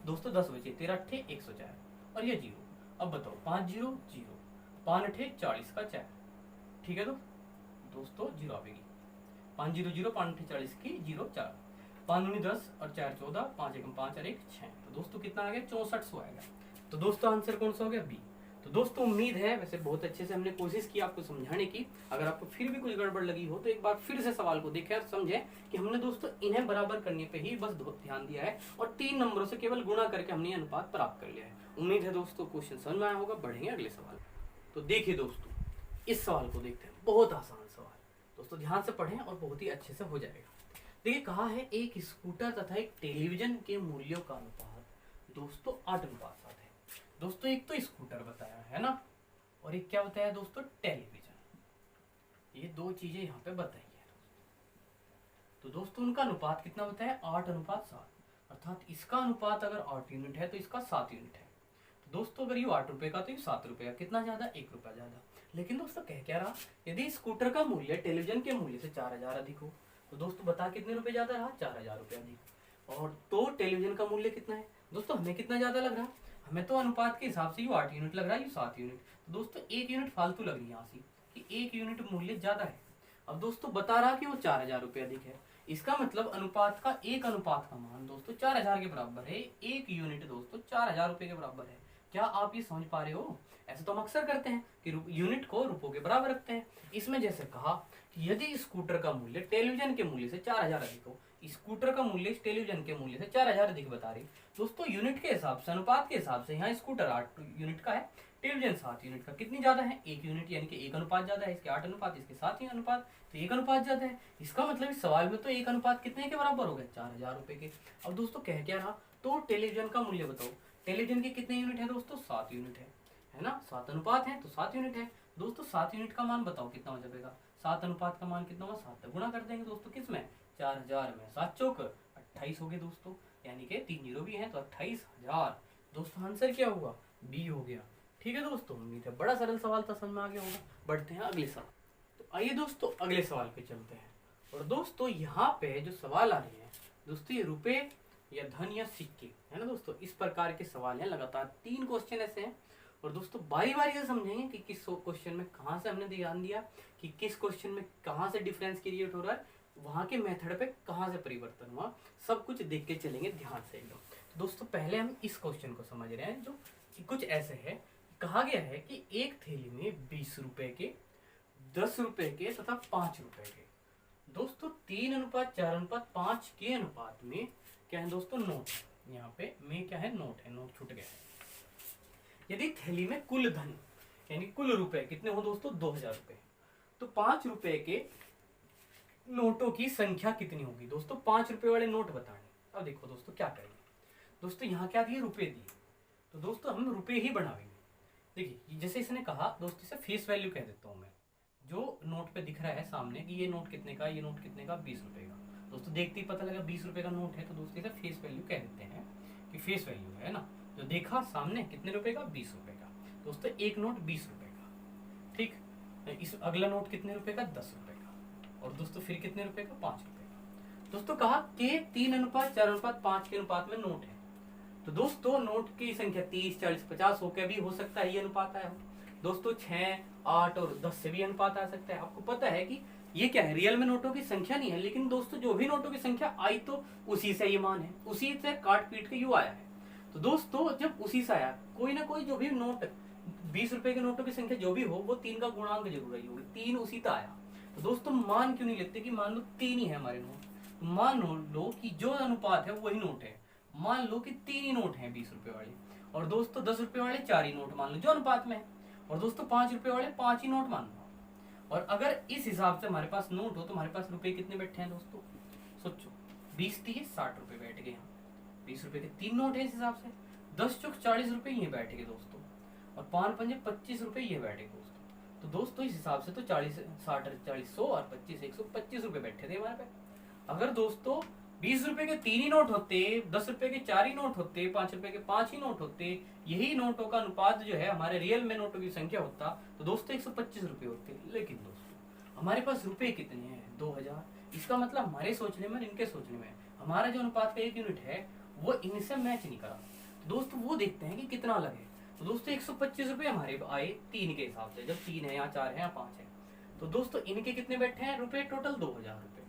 [SPEAKER 1] दोस्तों, 10 बचे, 13 अट्ठे 104, और ये 0। अब बताओ 5 0 0, 5 अट्ठे 40 का 4, ठीक है दोस्तों 0 आएगी, 5 0 0, 5 अट्ठे 40 की 0 4, 5 दूनी 10 और 4 14, 5 एकम 5 और 1 6, तो दोस्तों कितना आ गया 6400 आएगा। तो दोस्तों आंसर कौन सा हो गया B। तो दोस्तों उम्मीद है वैसे बहुत अच्छे से हमने कोशिश की आपको समझाने की, अगर आपको फिर भी कुछ गड़बड़ लगी हो तो एक बार फिर से सवाल को देखें और समझें कि हमने दोस्तों इन्हें बराबर करने पे ही बस ध्यान दिया है, और 3 नंबरों से केवल गुणा करके हमने अनुपात प्राप्त कर लिया है। उम्मीद है दोस्तों क्वेश्चन समझ में आया होगा। बढ़ेंगे अगले सवाल। तो देखिए दोस्तों इस सवाल को देखते हैं, बहुत आसान सवाल, दोस्तों ध्यान से पढ़ें और बहुत ही अच्छे से हो जाएगा। देखिए कहा है एक स्कूटर तथा एक टेलीविजन के मूल्यों का अनुपात दोस्तों 8:7 है। दोस्तों एक तो स्कूटर बताया है ना, और एक क्या बताया दोस्तों, टेलीविजन। ये दो चीजें यहाँ पे बताई है। तो दोस्तों उनका अनुपात कितना बताया, 8:7, अर्थात इसका अनुपात अगर 8 यूनिट है तो इसका 7 यूनिट है। तो दोस्तों अगर ये 8 रुपए का तो ये 7 रुपए का, कितना ज्यादा, 1 रुपया ज्यादा। लेकिन दोस्तों कह क्या रहा, यदि स्कूटर का मूल्य टेलीविजन के मूल्य से 4000 अधिक हो, तो दोस्तों बता कितने रुपए ज्यादा रहा, 4000 रुपये अधिक। और तो टेलीविजन का मूल्य कितना है दोस्तों, हमें कितना ज्यादा लग रहा, हमें तो अनुपात के हिसाब से ये 8 यूनिट लग रहा है, ये 7 यूनिट। तो दोस्तों 1 यूनिट फालतू लग रही है यहाँ से, कि 1 यूनिट मूल्य ज्यादा है। अब दोस्तों बता रहा कि वो 4000 रुपये अधिक है, इसका मतलब अनुपात का एक अनुपात का मान दोस्तों 4000 के बराबर है। 1 यूनिट दोस्तों 4000 रुपए के बराबर है। क्या आप ये समझ पा रहे हो? ऐसे तो हम अक्सर करते हैं कि यूनिट को रुपयों के बराबर रखते हैं। इसमें जैसे कहा कि यदि स्कूटर का मूल्य टेलीविजन के मूल्य से 4000 अधिक हो, स्कूटर का मूल्य टेलीविजन के मूल्य से 4000 अधिक बता रही, दोस्तों यूनिट के हिसाब से, अनुपात के हिसाब से यहाँ स्कूटर 8 यूनिट का है, टेलीविजन 7 यूनिट का। कितनी ज्यादा है, 1 यूनिट, यानी कि 1 अनुपात ज्यादा है, इसके 8 अनुपात, इसके 7 ही अनुपात, तो 1 अनुपात ज्यादा है। इसका मतलब इस सवाल में तो 1 अनुपात कितने के बराबर हो गए, 4000 रुपए के। अब दोस्तों कह क्या रहा, तो टेलीविजन का मूल्य बताओ। टेलीविजन के कितने यूनिट है दोस्तों, 7 यूनिट है ना, 7 अनुपात है तो 7 यूनिट है। दोस्तों 7 यूनिट का मान बताओ कितना हो जाएगा, 7 अनुपात का मान कितना हुआ, 7 तक गुणा कर देंगे दोस्तों, किसमें, 4000 में, 7 चौक 28 हो गए दोस्तों, यानी कि 3 जीरो भी है तो 28000। दोस्तों आंसर क्या हुआ, बी हो गया। ठीक है दोस्तों, उम्मीद है बड़ा सरल सवाल था, समझ में आ गया होगा। बढ़ते हैं अगले सवाल। तो आइए दोस्तों अगले सवाल पे चलते हैं। और दोस्तों यहाँ पे जो सवाल आ रहे हैं दोस्तों, ये रुपए या धन या सिक्के है ना दोस्तों, इस प्रकार के सवाल हैं। लगातार 3 क्वेश्चन ऐसे हैं, और दोस्तों बारी बारी से समझेंगे कि किस क्वेश्चन में कहाँ से हमने ध्यान दिया, कि किस क्वेश्चन में कहाँ से डिफरेंस क्रिएट हो रहा है, वहाँ के मेथड पे कहाँ से परिवर्तन हुआ, सब कुछ देख के चलेंगे ध्यान से एकदम। तो दोस्तों पहले हम इस क्वेश्चन को समझ रहे हैं, जो कुछ ऐसे है, कहा गया है कि एक थैली में 20 रुपए के, 10 रुपए के तथा 5 रुपए के, दोस्तों 3:4:5 के अनुपात में क्या है दोस्तों, नोट। यहाँ पे में क्या है, नोट है, नोट छूट गया है। यदि थैली में कुल धन यानी कुल रुपए कितने हो दोस्तों, 2000 रुपए, तो 5 रुपए के नोटों की संख्या कितनी होगी दोस्तों, 5 रुपए वाले नोट बताने। अब देखो दोस्तों क्या करेंगे, दोस्तों यहाँ क्या दिए, रुपए दिए, तो दोस्तों हम रुपए ही बढ़ाएंगे। देखिए जैसे इसने कहा दोस्तों, इसे फेस वैल्यू कह देता हूँ मैं, जो नोट पे दिख रहा है सामने कि ये नोट कितने का, ये नोट कितने का, 20 रुपए का। दोस्तों देखते ही पता लगा 20 रुपए का नोट है, तो दोस्तों इसे फेस वैल्यू कह देते हैं, कि फेस वैल्यू है ना, जो देखा सामने कितने रुपए का, 20 रुपए का। दोस्तों एक नोट 20 रुपए का, ठीक। इस अगला नोट कितने रुपए का, 10 रुपए का, और दोस्तों फिर कितने रुपए का, 5 रुपए का। दोस्तों कहा कि 3:4:5 के अनुपात में नोट है, तो दोस्तों नोट की संख्या 30, 40, 50 होकर भी हो सकता है ये अनुपात आया हो। दोस्तों 6, 8 और 10 से भी अनुपात आ सकता है। आपको पता है कि ये क्या है, रियल में नोटों की संख्या नहीं है, लेकिन दोस्तों जो भी नोटों की संख्या आई तो उसी से ये मान है, उसी से काट पीट के यू आया है। तो दोस्तों जब उसी से आया, कोई ना कोई जो भी नोट 20 रुपए के नोटों की संख्या जो भी हो, वो 3 का गुणांक जरूर रही होगी, 3 उसी का आया। तो दोस्तों मान क्यों नहीं लेते कि मान लो 3 ही है हमारे नोट, मान लो कि जो अनुपात है वही नोट है, मान लो कि 3 ही नोट हैं 20 रुपए वाले, और दोस्तों 10 रुपए वाले 4 ही नोट मान लो जो अनुपात में है, और दोस्तों 5 रुपए वाले 5 ही नोट मान लो। और अगर इस हिसाब से हमारे पास नोट हो तो हमारे पास रुपए कितने बैठे हैं दोस्तों, सोचो, 20 30 60 रुपए बैठ गए यहाँ, 20 रुपए के 3 नोट है इस हिसाब से, 10 चौक 40 रुपए ये बैठ गए दोस्तों, और 5 पंजे 25 रुपए ये बैठे दोस्तों। तो दोस्तों इस हिसाब से तो 40 60 40 100 और 25 125 रुपए बैठे थे हमारे पे। अगर दोस्तों 20 रुपए के 3 ही नोट होते, 10 रुपए के 4 ही नोट होते, 5 रुपए के 5 ही नोट होते, यही नोटों का अनुपात जो है हमारे रियल में नोटों की संख्या होता, तो दोस्तों 125 रुपए होते। लेकिन दोस्तों हमारे पास रुपए कितने हैं, 2000। इसका मतलब हमारे सोचने में, इनके सोचने में, हमारा जो अनुपात का 1 यूनिट है वो इनसे मैच नहीं करा। दोस्तों वो देखते हैं कि कितना लगे, तो दोस्तों 125 रुपए हमारे आए 3 के हिसाब से, जब 3 है या 4 है या 5 है। तो दोस्तों इनके कितने बैठे हैं रुपए, टोटल 2000 रुपए।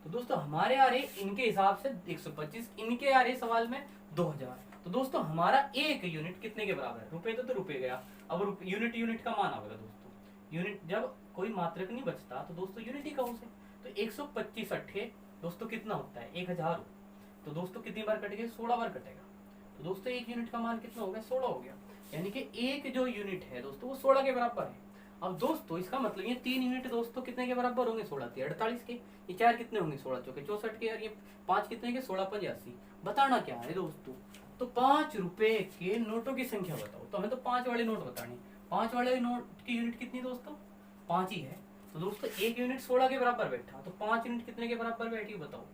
[SPEAKER 1] तो दोस्तों हमारे आ रहे इनके हिसाब से 125, इनके आ रहे सवाल में 2000। तो दोस्तों हमारा 1 यूनिट कितने के बराबर है, रुपए तो रुपए गया, अब यूनिट यूनिट का मान आएगा दोस्तों। यूनिट जब कोई मात्रक नहीं बचता तो दोस्तों यूनिट ही का उसे, तो 125 अट्ठे दोस्तों कितना होता है, 1000। तो दोस्तों कितनी बार कटेगा, 16 बार कटेगा। तो दोस्तों 1 यूनिट का मान कितना हो गया, 16 हो गया, यानी कि 1 जो यूनिट है दोस्तों वो 16 के बराबर है। अब दोस्तों इसका मतलब ये 3 यूनिट दोस्तों कितने के बराबर होंगे, 16 3 48 के, ये 4 कितने होंगे 16 चौके 64 के, और ये 5 कितने के 16 85। बताना क्या है दोस्तों, तो 5 रुपए के नोटों की संख्या बताओ। तो हमें तो 5 वाले नोट बताने। 5 वाले नोट की यूनिट कितनी दोस्तों? 5 ही है। तो दोस्तों एक यूनिट 16 के बराबर बैठा, तो 5 यूनिट कितने के बराबर बैठी बताओ?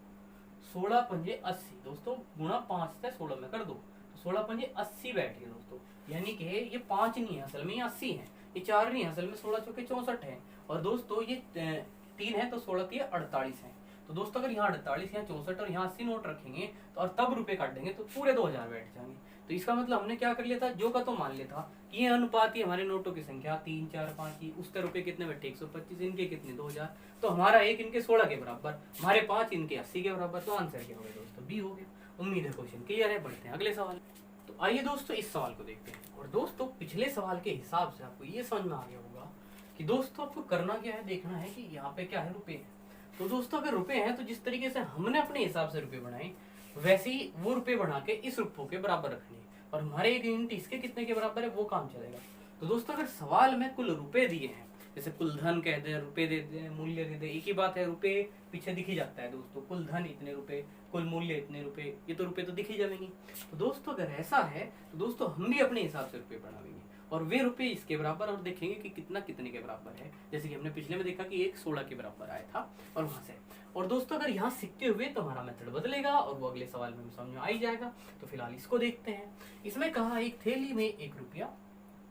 [SPEAKER 1] 16 पंजे 80 दोस्तों, गुणा 5 से 16 में कर दो, तो 16 पंजे 80 बैठी है दोस्तों। यानी कि ये 5 नहीं है असल में, ये 80 है। ये 4 नहीं है असल में, 16 चौके 64 है। और दोस्तों ये 3 है, तो 16 3 48 है। तो दोस्तों अगर यहाँ 48, यहाँ 64 और यहाँ 80 नोट रखेंगे तो और तब रुपए काटेंगे तो पूरे 2000 बैठ जाएंगे। तो इसका मतलब हमने क्या कर लिया था, जो का तो मान लिया था कि ये अनुपात ही हमारे नोटों की संख्या 3 4 5 की, उसके रुपए कितने बैठे 125, इनके कितने 2000। तो हमारा एक इनके 16 के बराबर, हमारे 5 इनके 80 के बराबर। तो आंसर क्या हो गया दोस्तों? बी हो गया। उम्मीद है क्वेश्चन क्लियर है। बढ़ते हैं अगले सवाल। तो आइए दोस्तों इस सवाल को देखते हैं। और दोस्तों पिछले सवाल के हिसाब से आपको ये समझ में आ गया होगा कि दोस्तों आपको करना क्या है, देखना है कि यहाँ पे क्या है, रुपए है। तो दोस्तों अगर रुपए हैं तो जिस तरीके से हमने अपने हिसाब से रुपए बनाए, वैसे ही वो रुपए बना के इस रुपयों के बराबर रखने, और हमारे एक यूनिट इसके कितने के बराबर है वो काम चलेगा। तो दोस्तों अगर सवाल में कुल रुपए दिए हैं, जैसे कुल धन कह दे, रुपए दे दे, मूल्य दे दे, एक ही बात है, रुपए पीछे दिख ही जाता है दोस्तों। कुल धन इतने रुपए, कुल मूल्य इतने रुपए, ये तो रुपए तो दिख ही जाएंगे। तो दोस्तों अगर ऐसा है तो दोस्तों हम भी अपने हिसाब से रुपए बनाएंगे, और वे रुपए इसके बराबर, और देखेंगे कि कितना कितने के बराबर है। जैसे कि हमने पिछले में देखा कि एक 16 के बराबर आया था, और वहां से। और दोस्तों अगर यहाँ सिक्के हुए तो हमारा मेथड बदलेगा, और वो अगले सवाल में समझ में आ ही जाएगा। तो फिलहाल इसको देखते हैं। इसमें कहा एक थैली में 1 रुपया,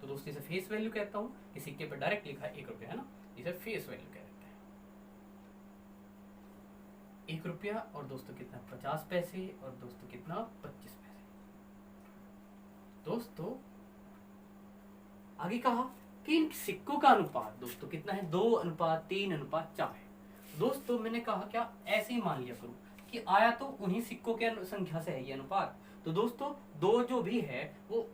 [SPEAKER 1] तो दोस्तों इसे फेस वैल्यू कहता हूँ, कि सिक्के पर डायरेक्ट लिखा है 1 रुपया है ना, इसे फेस वैल्यू कहते हैं 1 रुपया। और दोस्तों कितना 50 पैसे, और दोस्तों कितना 25 पैसे। दोस्तों आगे कहा कि इन सिक्कों का अनुपात दोस्तों कितना है, 2:3:4 है। दोस्तों मैंने कहा क्या, ऐसे ही मान लिया करो कि आया तो उन्हीं सिक्कों के संख्या से है ये अनुपात। तो दोस्तों दो जो भी है वो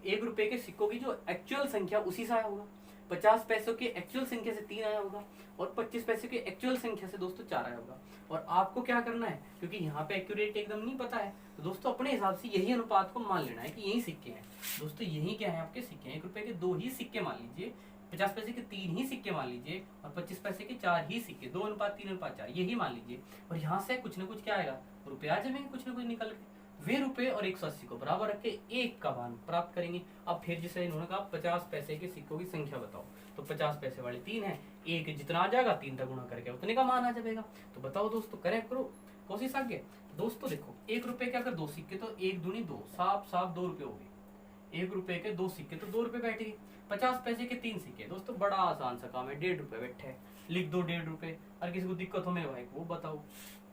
[SPEAKER 1] 1 रुपए के सिक्कों की जो एक्चुअल संख्या उसी से आया होगा, 50 पैसों की एक्चुअल संख्या से 3 आया होगा, और 25 पैसे की एक्चुअल संख्या से दोस्तों 4 आया होगा। और आपको क्या करना है, क्योंकि यहाँ पे एक्यूरेट एकदम नहीं पता है, तो दोस्तों अपने हिसाब से यही अनुपात को मान लेना है कि यही सिक्के हैं। दोस्तों यही क्या है, आपके सिक्के हैं। 1 रुपए के 2 ही सिक्के मान लीजिए, 50 पैसे के 3 ही सिक्के मान लीजिए, और 25 पैसे के 4 ही सिक्के, 2:3:4 यही मान लीजिए। और यहाँ से कुछ ना कुछ क्या आएगा, रुपए आ जाएंगे कुछ ना कुछ निकल के। वे रुपए और 180 को बराबर रख के 1 का मान प्राप्त करेंगे। अब फिर जैसे इन्होंने कहा 50 पैसे के सिक्कों की संख्या बताओ, तो 50 पैसे वाले 3 है, 1 जितना आ जाएगा 3 का गुणा करके उतने का मान आ जाएगा। तो बताओ दोस्तों, करें करो कोशिश आगे। दोस्तों देखो 1 रुपए के अगर 2 सिक्के, तो 1 दूनी 2, साफ साफ 2 रुपए हो गए। 1 रुपए के 2 सिक्के तो 2 रुपए बैठ गए। 50 पैसे के 3 सिक्के, दोस्तों बड़ा आसान सा काम है, 1.5 रुपए बैठे हैं, लिख दो 1.5 रुपए। और किसी को दिक्कत हो मेरे भाई वो बताओ,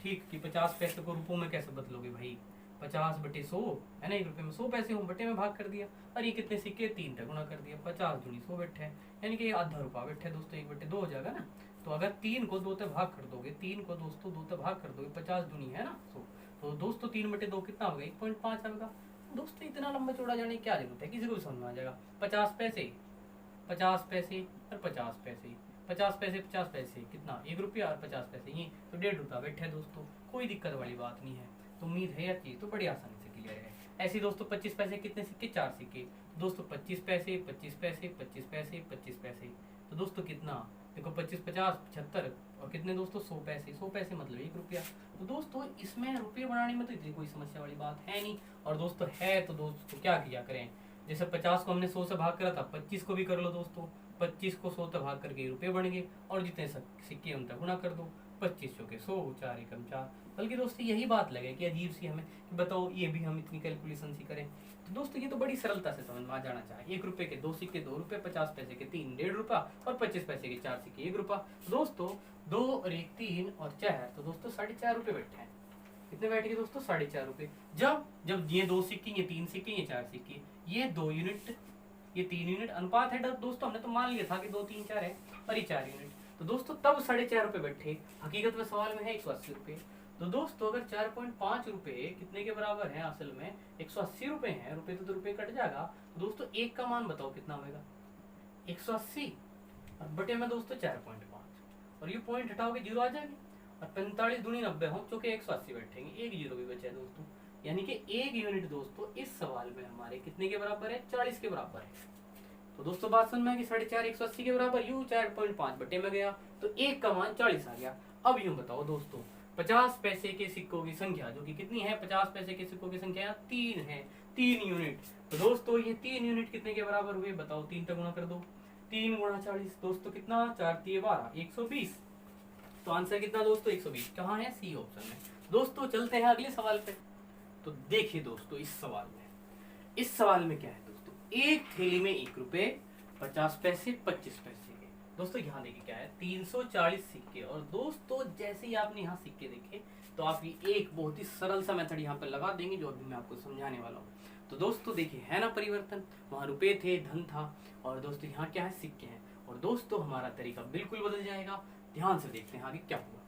[SPEAKER 1] ठीक कि 50 पैसे को रुपयों में कैसे बदलोगे भाई, 50/100 है ना, 1 रुपए में 100 पैसे हो, बटे में भाग कर दिया, और ये कितने सिक्के 3 का गुणा कर दिया, 50 दूनी 100 बैठे हैं, यानी कि आधा रुपया बैठे दोस्तों, 1/2 हो जाएगा ना। तो अगर 3 को 2 से भाग कर दोगे, 3 को दोस्तों 2 से भाग कर दोगे, 50 दूनी है ना 100, तो दोस्तों 3/2 कितना हो गया, 1.5 आएगा। दोस्तों इतना लंबा चौड़ा जाने की क्या जरूरत है, किसी को भी समझ में आ जाएगा। 50 पैसे 50 पैसे और 50 पैसे, 50 पैसे 50 पैसे कितना, 1 रुपया, और 50 पैसे ये तो 1.5 रुपया बैठे दोस्तों, कोई दिक्कत वाली बात नहीं है। तो उम्मीद है यार चीज तो बड़ी आसानी से क्लियर है। ऐसे दोस्तों 25 पैसे कितने सिक्के, 4 सिक्के, दोस्तों 25 पैसे 25 पैसे 25 पैसे 25 पैसे, तो दोस्तों कितना देखो 25 50 75, और कितने दोस्तों 100 पैसे, 100 पैसे मतलब 1 रुपया। तो दोस्तों इसमें रुपये बनाने में तो इतनी कोई समस्या वाली बात है नहीं। और दोस्तों है तो दोस्तों क्या किया करें, जैसे 50 को हमने 100 से भाग करा था, 25 को भी कर लो दोस्तों, 25 को 100 से भाग करके रुपये बन गए, और जितने सिक्के उन तक गुणा कर दो, 25 के 100, 4 एकम 4। बल्कि दोस्तों यही बात लगे कि अजीब सी हमें कि बताओ ये भी हम इतनी कैलकुलेशन सी करें। तो दोस्तों ये तो बड़ी सरलता से समझ में आ जाना चाहिए। 1 रुपए के 2 सिक्के 2 रुपए, 50 पैसे के 3 1.5 रुपया, और 25 पैसे के 4 सिक्के 1 रुपया। दोस्तों 2 और 1 3 और 4, तो दोस्तों 4.5 रुपए बैठे हैं। कितने बैठ गए दोस्तों, 4.5 रुपए। जब ये 2 सिक्के, ये 3 सिक्के, ये 4 सिक्के, ये 2 यूनिट, ये 3 यूनिट अनुपात है दोस्तों, हमने तो मान लिया था कि 2 3 4 है, और ये 4 यूनिट, तो दोस्तों तब 4.5 रुपए बैठे। हकीकत में सवाल में है 180 रुपए। तो दोस्तों अगर 4.5 रुपए कितने के बराबर है, असल में 180 रुपए है, रुपए तो रुपए कट जाएगा। तो दोस्तों 1 का मान बताओ कितना होगा, 180, और बटे में दोस्तों 4.5, और ये पॉइंट हटाओगे 0 आ जाएगी, और 45 दूनी 90 हो चुके 180 बैठेंगे, 1 0 भी बचा है दोस्तों। यानी कि 1 यूनिट दोस्तों इस सवाल में हमारे कितने के बराबर है, 40 के बराबर है। तो दोस्तों बात समझ में है कि 4.5 180 के बराबर, यू 4.5 बटे में गया, तो 1 का मान 40 आ गया। अब यूं बताओ दोस्तों, 50 पैसे के सिक्कों की संख्या जो कि कितनी है, 50 पैसे के सिक्कों की संख्या 3 है, 3 यूनिट। तो दोस्तों ये 3 यूनिट कितने के बराबर हुए बताओ, 3 तक गुणा कर दो, 3 गुणा 40 दोस्तों कितना, 4 3 12 120। तो आंसर कितना दोस्तों 120, कहाँ है, सी ऑप्शन में। दोस्तों चलते हैं अगले सवाल पे। तो देखिए दोस्तों इस सवाल में क्या है दोस्तों, एक थैली में 1 रुपए 50 पैसे 25 पैसे के। दोस्तों यहाँ देखिए क्या है, 340 सिक्के। और दोस्तों जैसे ही आपने यहाँ सिक्के देखे तो आप ये एक बहुत ही सरल सा मेथड यहाँ पर लगा देंगे जो अभी मैं आपको समझाने वाला हूँ। तो दोस्तों देखिए है ना परिवर्तन, वहाँ रुपए थे, धन था, और दोस्तों यहाँ क्या है, सिक्के हैं। और दोस्तों हमारा तरीका बिल्कुल बदल जाएगा। ध्यान से देखते हैं आगे क्या हुआ।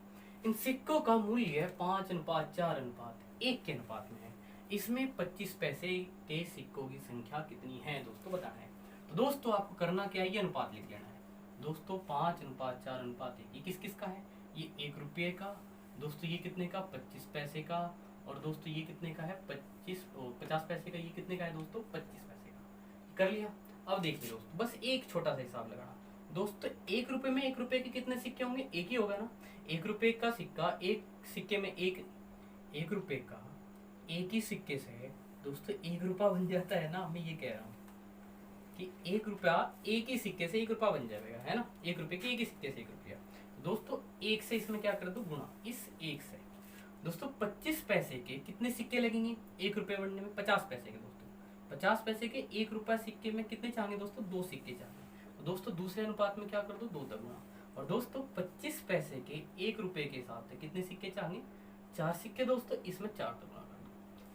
[SPEAKER 1] इन सिक्कों का मूल्य 5:4:1 के अनुपात में है। इसमें 25 पैसे के सिक्कों की संख्या कितनी है दोस्तों बताना है। तो दोस्तों आपको करना क्या है, ये अनुपात लिख लेना है दोस्तों, 5:4:1। ये किस किस का है, ये 1 रुपये का, दोस्तों ये कितने का, 25 पैसे का, और दोस्तों ये कितने का है, 50 पैसे का, ये कितने का है दोस्तों, 25 पैसे का। कर लिया। अब देखिए दोस्तों बस एक छोटा सा हिसाब लगाना दोस्तों, 1 रुपये में 1 रुपये के कितने सिक्के होंगे, एक ही होगा ना। 1 रुपये का सिक्का, एक सिक्के में 1 रुपये का एक ही सिक्के से दोस्तों 1 रुपया बन जाता है ना। मैं ये कह रहा हूँ कि 1 रुपया एक ही सिक्के से 1 रुपया बन जाएगा, है ना। 1 रुपये के एक ही सिक्के से 1 रुपया। दोस्तों 1 से इसमें क्या कर दो, गुणा। इस 1 से दोस्तों 25 पैसे के कितने सिक्के लगेंगे 1 रुपये बनने में, 50 पैसे के दोस्तों। 50 पैसे के 1 रुपया सिक्के में कितने चाहिए दोस्तों, 2 सिक्के चाहिए। तो दोस्तों दूसरे अनुपात में क्या कर दो, 2 तक गुणा। और दोस्तों 25 पैसे के 1 रुपये के हिसाब से कितने सिक्के चाहिए, 4 सिक्के दोस्तों, इसमें 4 तक गुणा कर दो।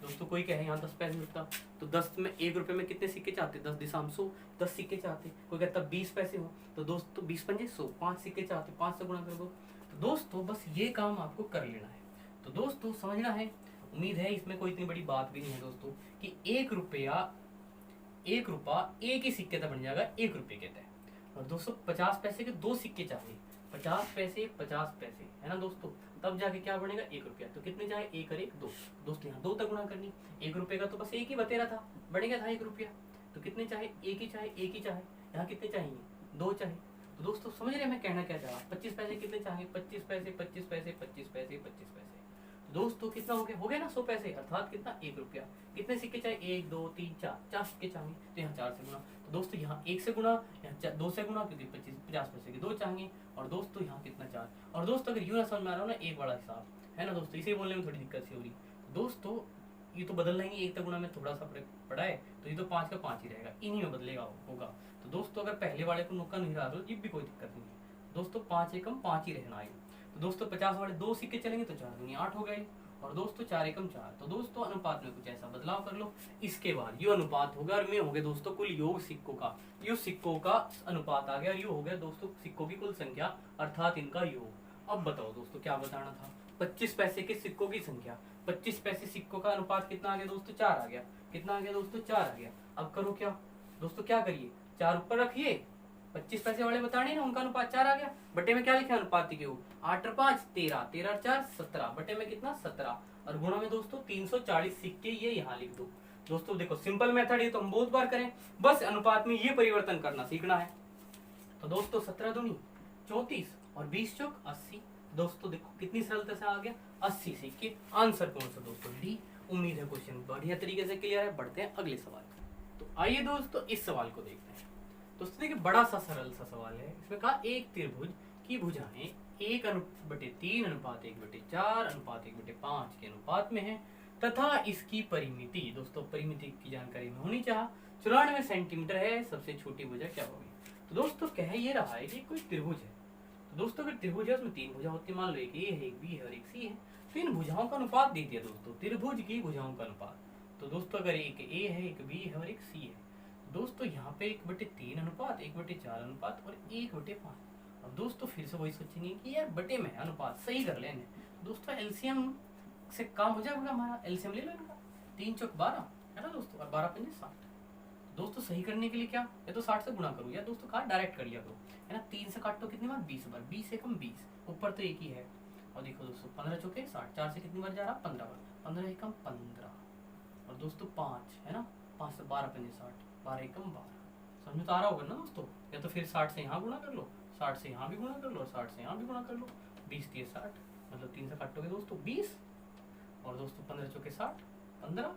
[SPEAKER 1] दोस्तों कोई कहे यहाँ 10 पैसे मिलता, तो 10 में 1 रुपये में कितने सिक्के चाहते, 10 दिशाम 100, 10 सिक्के चाहते। कोई कहता 20 पैसे हो, तो दोस्तों 20 पंजे 100, 5 सिक्के चाहते, 5 से गुणा कर दो। तो दोस्तों बस ये काम आपको कर लेना है। तो दोस्तों समझना है, उम्मीद है इसमें कोई इतनी बड़ी बात भी नहीं है दोस्तों, कि 1 रुपया एक ही सिक्के तक बन जाएगा 1 रुपये के तय। और दोस्तों 50 पैसे के 2 सिक्के चाहिए, 50 पैसे 50 पैसे, है ना दोस्तों, तब जाके क्या बनेगा 1 रुपया। तो कितने चाहिए, 1 और 1 2 दोस्तों, यहाँ 2 तक गुणा करनी। 1 रुपये का तो बस एक ही बतेरा था, बनेगा था 1 रुपया। तो कितने चाहिए, एक ही चाहिए। यहाँ कितने चाहिए, 2 चाहिए। तो दोस्तों समझ रहे मैं कहना क्या चाह रहा हूँ। 25 पैसे कितने चाहिए, 25 पैसे 25 पैसे 25 पैसे 25 पैसे। तो दोस्तों कितना हो गया ना 100 पैसे, अर्थात कितना 1 रुपया। कितने सिक्के चाहिए, 1 2 3 4, 4 सिक्के चाहिए। तो यहाँ 4 से गुणा। तो दोस्तों यहाँ 1 से गुणा, यहाँ 2 से गुणा, क्योंकि 50 पैसे के 2 चाहिए। और दोस्तों यहाँ कितना 4। और दोस्तों अगर यूँ ना समझ में आ रहा हो ना, एक बड़ा हिसाब है ना दोस्तों, इसे बोलने में थोड़ी दिक्कत सी हो रही। दोस्तों ये तो बदलना ही, 1 तक गुणा में थोड़ा सा फर्क पड़ा है, तो ये तो 5 का 5 ही रहेगा, इन्हीं में बदलेगा होगा। तो दोस्तों अगर पहले वाले को नुक्का नहीं रहा तो ये भी कोई दिक्कत नहीं है दोस्तों, 5 एकम 5 ही रहना है। तो दोस्तों 50 वाले 2 सिक्के चलेंगे तो 4 दूनी 8 हो गए, और दोस्तों 4 एकम 4। तो दोस्तों अनुपात में कुछ ऐसा बदलाव कर लो। इसके बाद ये अनुपात होगा, और ये हो गया दोस्तों कुल योग सिक्कों का, ये सिक्कों का अनुपात आ गया, और ये हो गया दोस्तों सिक्कों की कुल संख्या, अर्थात इनका योग। अब बताओ दोस्तों क्या बताना था, 25 पैसे के सिक्कों की संख्या, 25 पैसे सिक्कों का अनुपात कितना आ गया दोस्तों, 4 आ गया। कितना आ गया दोस्तों, 4 आ गया। अब करो क्या दोस्तों, क्या करिए, 4 ऊपर रखिए, 25 पैसे वाले बताने ना, उनका अनुपात 4 आ गया। बटे में क्या लिखा, अनुपात के ऊपर 8 और 5 13, 13 और 4 17, बटे में कितना 17, और गुणा में दोस्तों 340 सिक्के ये यहाँ लिख दो। दोस्तों देखो सिंपल मेथड है, तो हम बहुत बार करें, बस अनुपात में ये परिवर्तन करना सीखना है। तो दोस्तों 17 दूनी 34 और 20 चौक 80। दोस्तों देखो कितनी सरलता से आ गया, 80 सिक्के। आंसर कौन सा दोस्तों, डी। उम्मीद है क्वेश्चन बढ़िया तरीके से क्लियर है। बढ़ते हैं अगले सवाल। तो आइए दोस्तों इस सवाल को देखते हैं। दोस्तों देखिए बड़ा सा सरल सा सवाल है। इसमें कहा एक त्रिभुज की भुजाएं 1/3/4/4/5 के अनुपात में है, तथा इसकी परिमिति, दोस्तों परिमिति की जानकारी में होनी चाहिए, 94 सेंटीमीटर है। सबसे छोटी भुजा क्या होगी। तो दोस्तों कह ये रहा है कि कोई त्रिभुज है। तो दोस्तों अगर त्रिभुज है उसमें 3 भुजा होती है, मान लो एक ए है, एक बी है और एक सी है। तो इन भुजाओं का अनुपात दे दिया दोस्तों, त्रिभुज की भुजाओं का अनुपात। तो दोस्तों अगर एक ए है, एक बी है और एक सी है, दोस्तों यहाँ पे 1/3 अनुपात, 1/4 अनुपात और 1/5। अब दोस्तों फिर से वही सोचेंगे कि यार बटे में अनुपात सही कर लेने। दोस्तों एलसीएम से काम हो जाएगा हमारा, एलसीएम ले लो इनका, 3 चौक 12 है ना दोस्तों, और 12 पंजे 60। दोस्तों सही करने के लिए क्या, या तो 60 से गुणा करो, या दोस्तों कहा डायरेक्ट कर लिया करो, है ना। 3 से काटो कितनी बार, 20 बार, 20 एकम 20, ऊपर तो एक ही है। और देखो दोस्तों 15 चौके 60, 4 से कितनी बार जा रहा, 15 बार, 15 एकम 15, और दोस्तों 5 है ना, 5 से 12 पंजे 60, 12 एकम 12। समझ में तो आ रहा होगा ना दोस्तों। या तो फिर 60 से यहाँ गुणा कर लो, 60 से यहाँ भी गुणा कर लो, 60 से यहाँ भी गुणा कर लो, 20 30 60, मतलब 3 से काटोगे दोस्तों 20, और दोस्तों 15 चौके 60, 15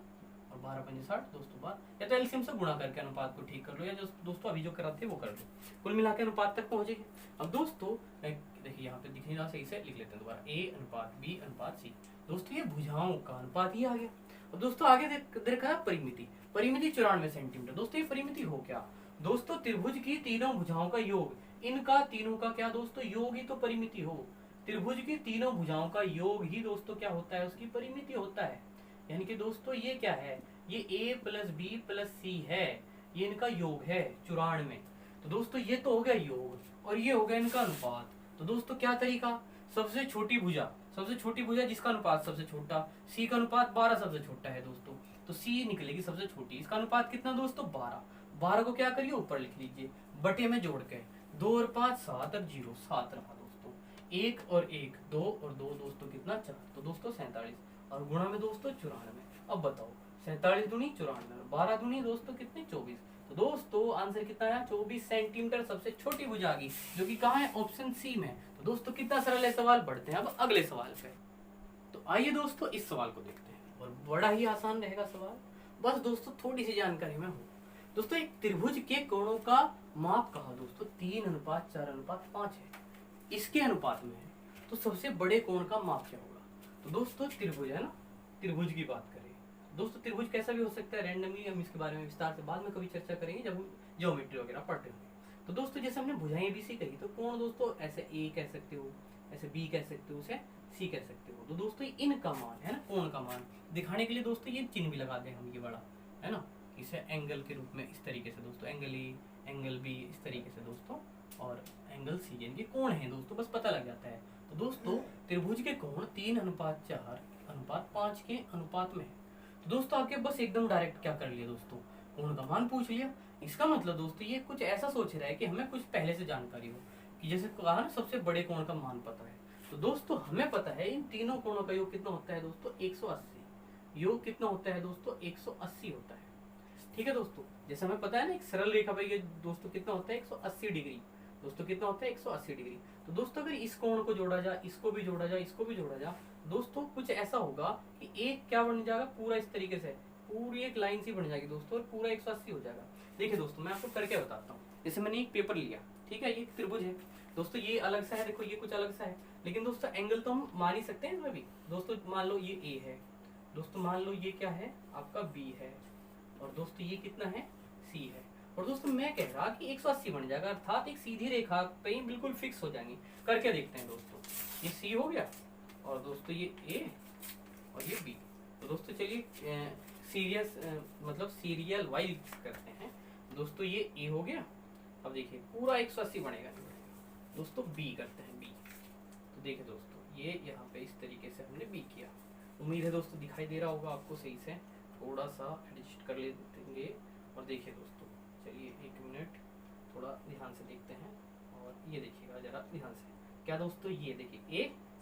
[SPEAKER 1] और 12 पंजे 60 दोस्तों 12, या तो एलसीएम से गुणा करके अनुपात को ठीक कर लो, या जो दोस्तों अभी जो कराते वो कर लो, कुल मिला के अनुपात तक पहुंचेगी। अब दोस्तों देखिए यहाँ पे दिख नहीं रहा, सही से लिख लेते हैं दोबारा, ए अनुपात बी अनुपात सी। दोस्तों ये भुजाओं का अनुपात ही आ गया। अब दोस्तों आगे देखा परिमिति, परिमिति 94 सेंटीमीटर। दोस्तों ये परिमिति हो क्या दोस्तों, त्रिभुज की तीनों भुजाओं का योग, इनका तीनों का क्या दोस्तों योग ही तो परिमिति हो। त्रिभुज की तीनों भुजाओं का योग ही दोस्तों क्या होता है, उसकी परिमिति होता है। यानी कि दोस्तों ये क्या है, ये a प्लस बी प्लस सी है, ये इनका योग है 94। तो दोस्तों ये तो हो गया योग, और ये हो गया इनका अनुपात। तो दोस्तों क्या तरीका, सबसे छोटी भुजा जिसका अनुपात सबसे छोटा, सी का अनुपात 12 सबसे छोटा है दोस्तों, तो सी निकलेगी सबसे छोटी। इसका अनुपात कितना दोस्तों 12, 12 को क्या करिए ऊपर लिख लीजिए, बटे में जोड़ के 2 और 5 7 और 0 7 रहा दोस्तों, 1 और 1 2 और 2 दोस्तों कितना 4, तो दोस्तों 47, और गुणा में दोस्तों 94। अब बताओ 47 दूनी 94, 12 दूनी दोस्तों कितने 24। तो दोस्तों आंसर कितना है 24 सेंटीमीटर सबसे छोटी भुजा की, जो कि कहाँ है ऑप्शन सी में। तो दोस्तों कितना सरल है सवाल, बढ़ते हैं अब अगले सवाल पे। तो आइए दोस्तों इस सवाल को देखते हैं, और बड़ा ही आसान रहेगा सवाल, बस दोस्तों थोड़ी सी जानकारी में हो। दोस्तों एक त्रिभुज के कोणों का माप कहा दोस्तों 3:4:5 है, इसके अनुपात में है, तो सबसे बड़े कोण का माप क्या होगा। तो दोस्तों त्रिभुज है ना, त्रिभुज की बात करें दोस्तों, त्रिभुज कैसा भी हो सकता है रैंडमली, हम इसके बारे में विस्तार से बाद में कभी चर्चा करेंगे जब हम ज्योमेट्री वगैरह पढ़ते होंगे। तो दोस्तों जैसे हमने भुजाएं ABC कही, तो कोण दोस्तों ऐसे A कह सकते हो, ऐसे B कह सकते हो, उसे C कह सकते हो। तो दोस्तों इनका मान है ना, कोण का मान दिखाने के लिए दोस्तों ये चिन्ह भी लगा दें हम, ये बड़ा है ना, इसे एंगल के रूप में इस तरीके से दोस्तों, एंगल A एंगल B इस तरीके से दोस्तों, और एंगल C इनके कोण है दोस्तों, बस पता लग जाता है। तो दोस्तों त्रिभुज के कोण 3:4:5 के अनुपात में। तो दोस्तों आपके बस एकदम डायरेक्ट क्या कर लिया दोस्तों, कोण का मान पूछ लिया। इसका मतलब दोस्तों ये कुछ ऐसा सोच रहा है कि हमें कुछ पहले से जानकारी हो, कि जैसे कहा ना सबसे बड़े कोण का मान पता है। तो दोस्तों हमें पता है इन तीनों कोणों का योग कितना होता है दोस्तों 180, योग कितना होता है दोस्तों 180 होता है। ठीक है दोस्तों, जैसे हमें पता है ना एक सरल रेखा पर ये दोस्तों कितना होता है 180 डिग्री, दोस्तों कितना होता है 180 डिग्री। तो दोस्तों अगर इस कोण को जोड़ा जाए, इसको भी जोड़ा जाए, इसको भी जोड़ा जाए, दोस्तों कुछ ऐसा होगा कि एक क्या बन जाएगा पूरा इस तरीके से, पूरी एक लाइन सी बन जाएगी दोस्तों, और पूरा 180 हो जाएगा। देखिए दोस्तों मैं आपको करके बताता हूँ। जैसे मैंने एक पेपर लिया, ठीक है, ये त्रिभुज है दोस्तों, ये अलग सा है, देखो ये कुछ अलग सा है, लेकिन दोस्तों एंगल तो हम मान ही सकते हैं इसमें भी। दोस्तों मान लो ये A है, दोस्तों मान लो ये क्या है आपका B है, और दोस्तों ये कितना है C है। और दोस्तों मैं कह रहा कि 180 बन जाएगा, अर्थात एक सीधी रेखा पे ही बिल्कुल फिक्स हो जाएंगी। करके देखते हैं दोस्तों, ये C हो गया, और दोस्तों ये A और ये B। तो दोस्तों चलिए मतलब सीरियल वाइज करते हैं दोस्तों, ये A हो गया, अब देखिए पूरा 180 बनेगा दोस्तों। B करते हैं B, तो देखिए दोस्तों ये यहाँ पे इस तरीके से हमने B किया। उम्मीद है दोस्तों दिखाई दे रहा होगा आपको सही से, थोड़ा सा एडजस्ट कर लेंगे। और देखिए दोस्तों चलिए 1 मिनट थोड़ा ध्यान से देखते हैं, और ये देखिएगा जरा ध्यान से, क्या दोस्तों ये देखिए A,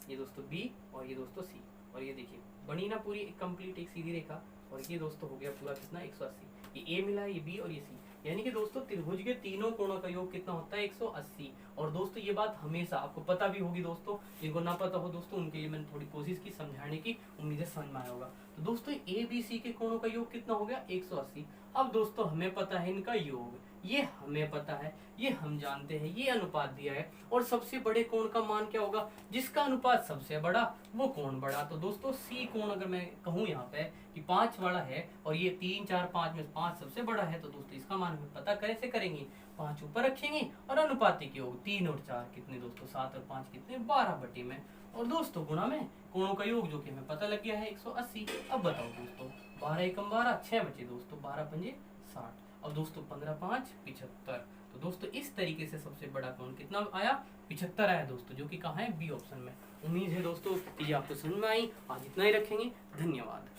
[SPEAKER 1] ये दोस्तों B, और ये दोस्तों C, और ये देखिए बनी ना पूरी कंप्लीट एक सीधी रेखा, और ये दोस्तों हो गया पूरा कितना 180। ये A मिला, ये B और ये C, यानी कि दोस्तों त्रिभुज के तीनों कोणों का योग कितना होता है 180। और दोस्तों ये बात हमेशा आपको पता भी होगी दोस्तों, जिनको ना पता हो दोस्तों उनके लिए मैंने थोड़ी कोशिश की समझाने की, उम्मीद है समझ में आया होगा। तो दोस्तों ABC के कोणों का योग कितना हो गया 180। अब दोस्तों हमें पता है इनका योग, ये हमें पता है, ये हम जानते हैं, ये अनुपात दिया है, और सबसे बड़े कोण का मान क्या होगा, जिसका अनुपात सबसे बड़ा वो कोण बड़ा। तो दोस्तों C कोण अगर मैं कहूँ यहाँ पे कि 5 वाला है, और ये 3 4 5 में 5 सबसे बड़ा है, तो दोस्तों इसका मान हमें पता कैसे करेंगे, 5 ऊपर रखेंगे, और अनुपातिक योग 3 और 4 कितने दोस्तों 7 और 5 कितने 12 बटे में, और दोस्तों गुणा में कोणों का योग जो कि हमें पता लग गया है 180। अब बताओ दोस्तों 12 एकम 12 6 बचे दोस्तों, 12 पंजे 60, और दोस्तों 15 5 75। तो दोस्तों इस तरीके से सबसे बड़ा कोण कितना आया 75 आया दोस्तों, जो कि कहाँ है B ऑप्शन में। उम्मीद है दोस्तों ये आपको समझ में आई। आज इतना ही रखेंगे, धन्यवाद।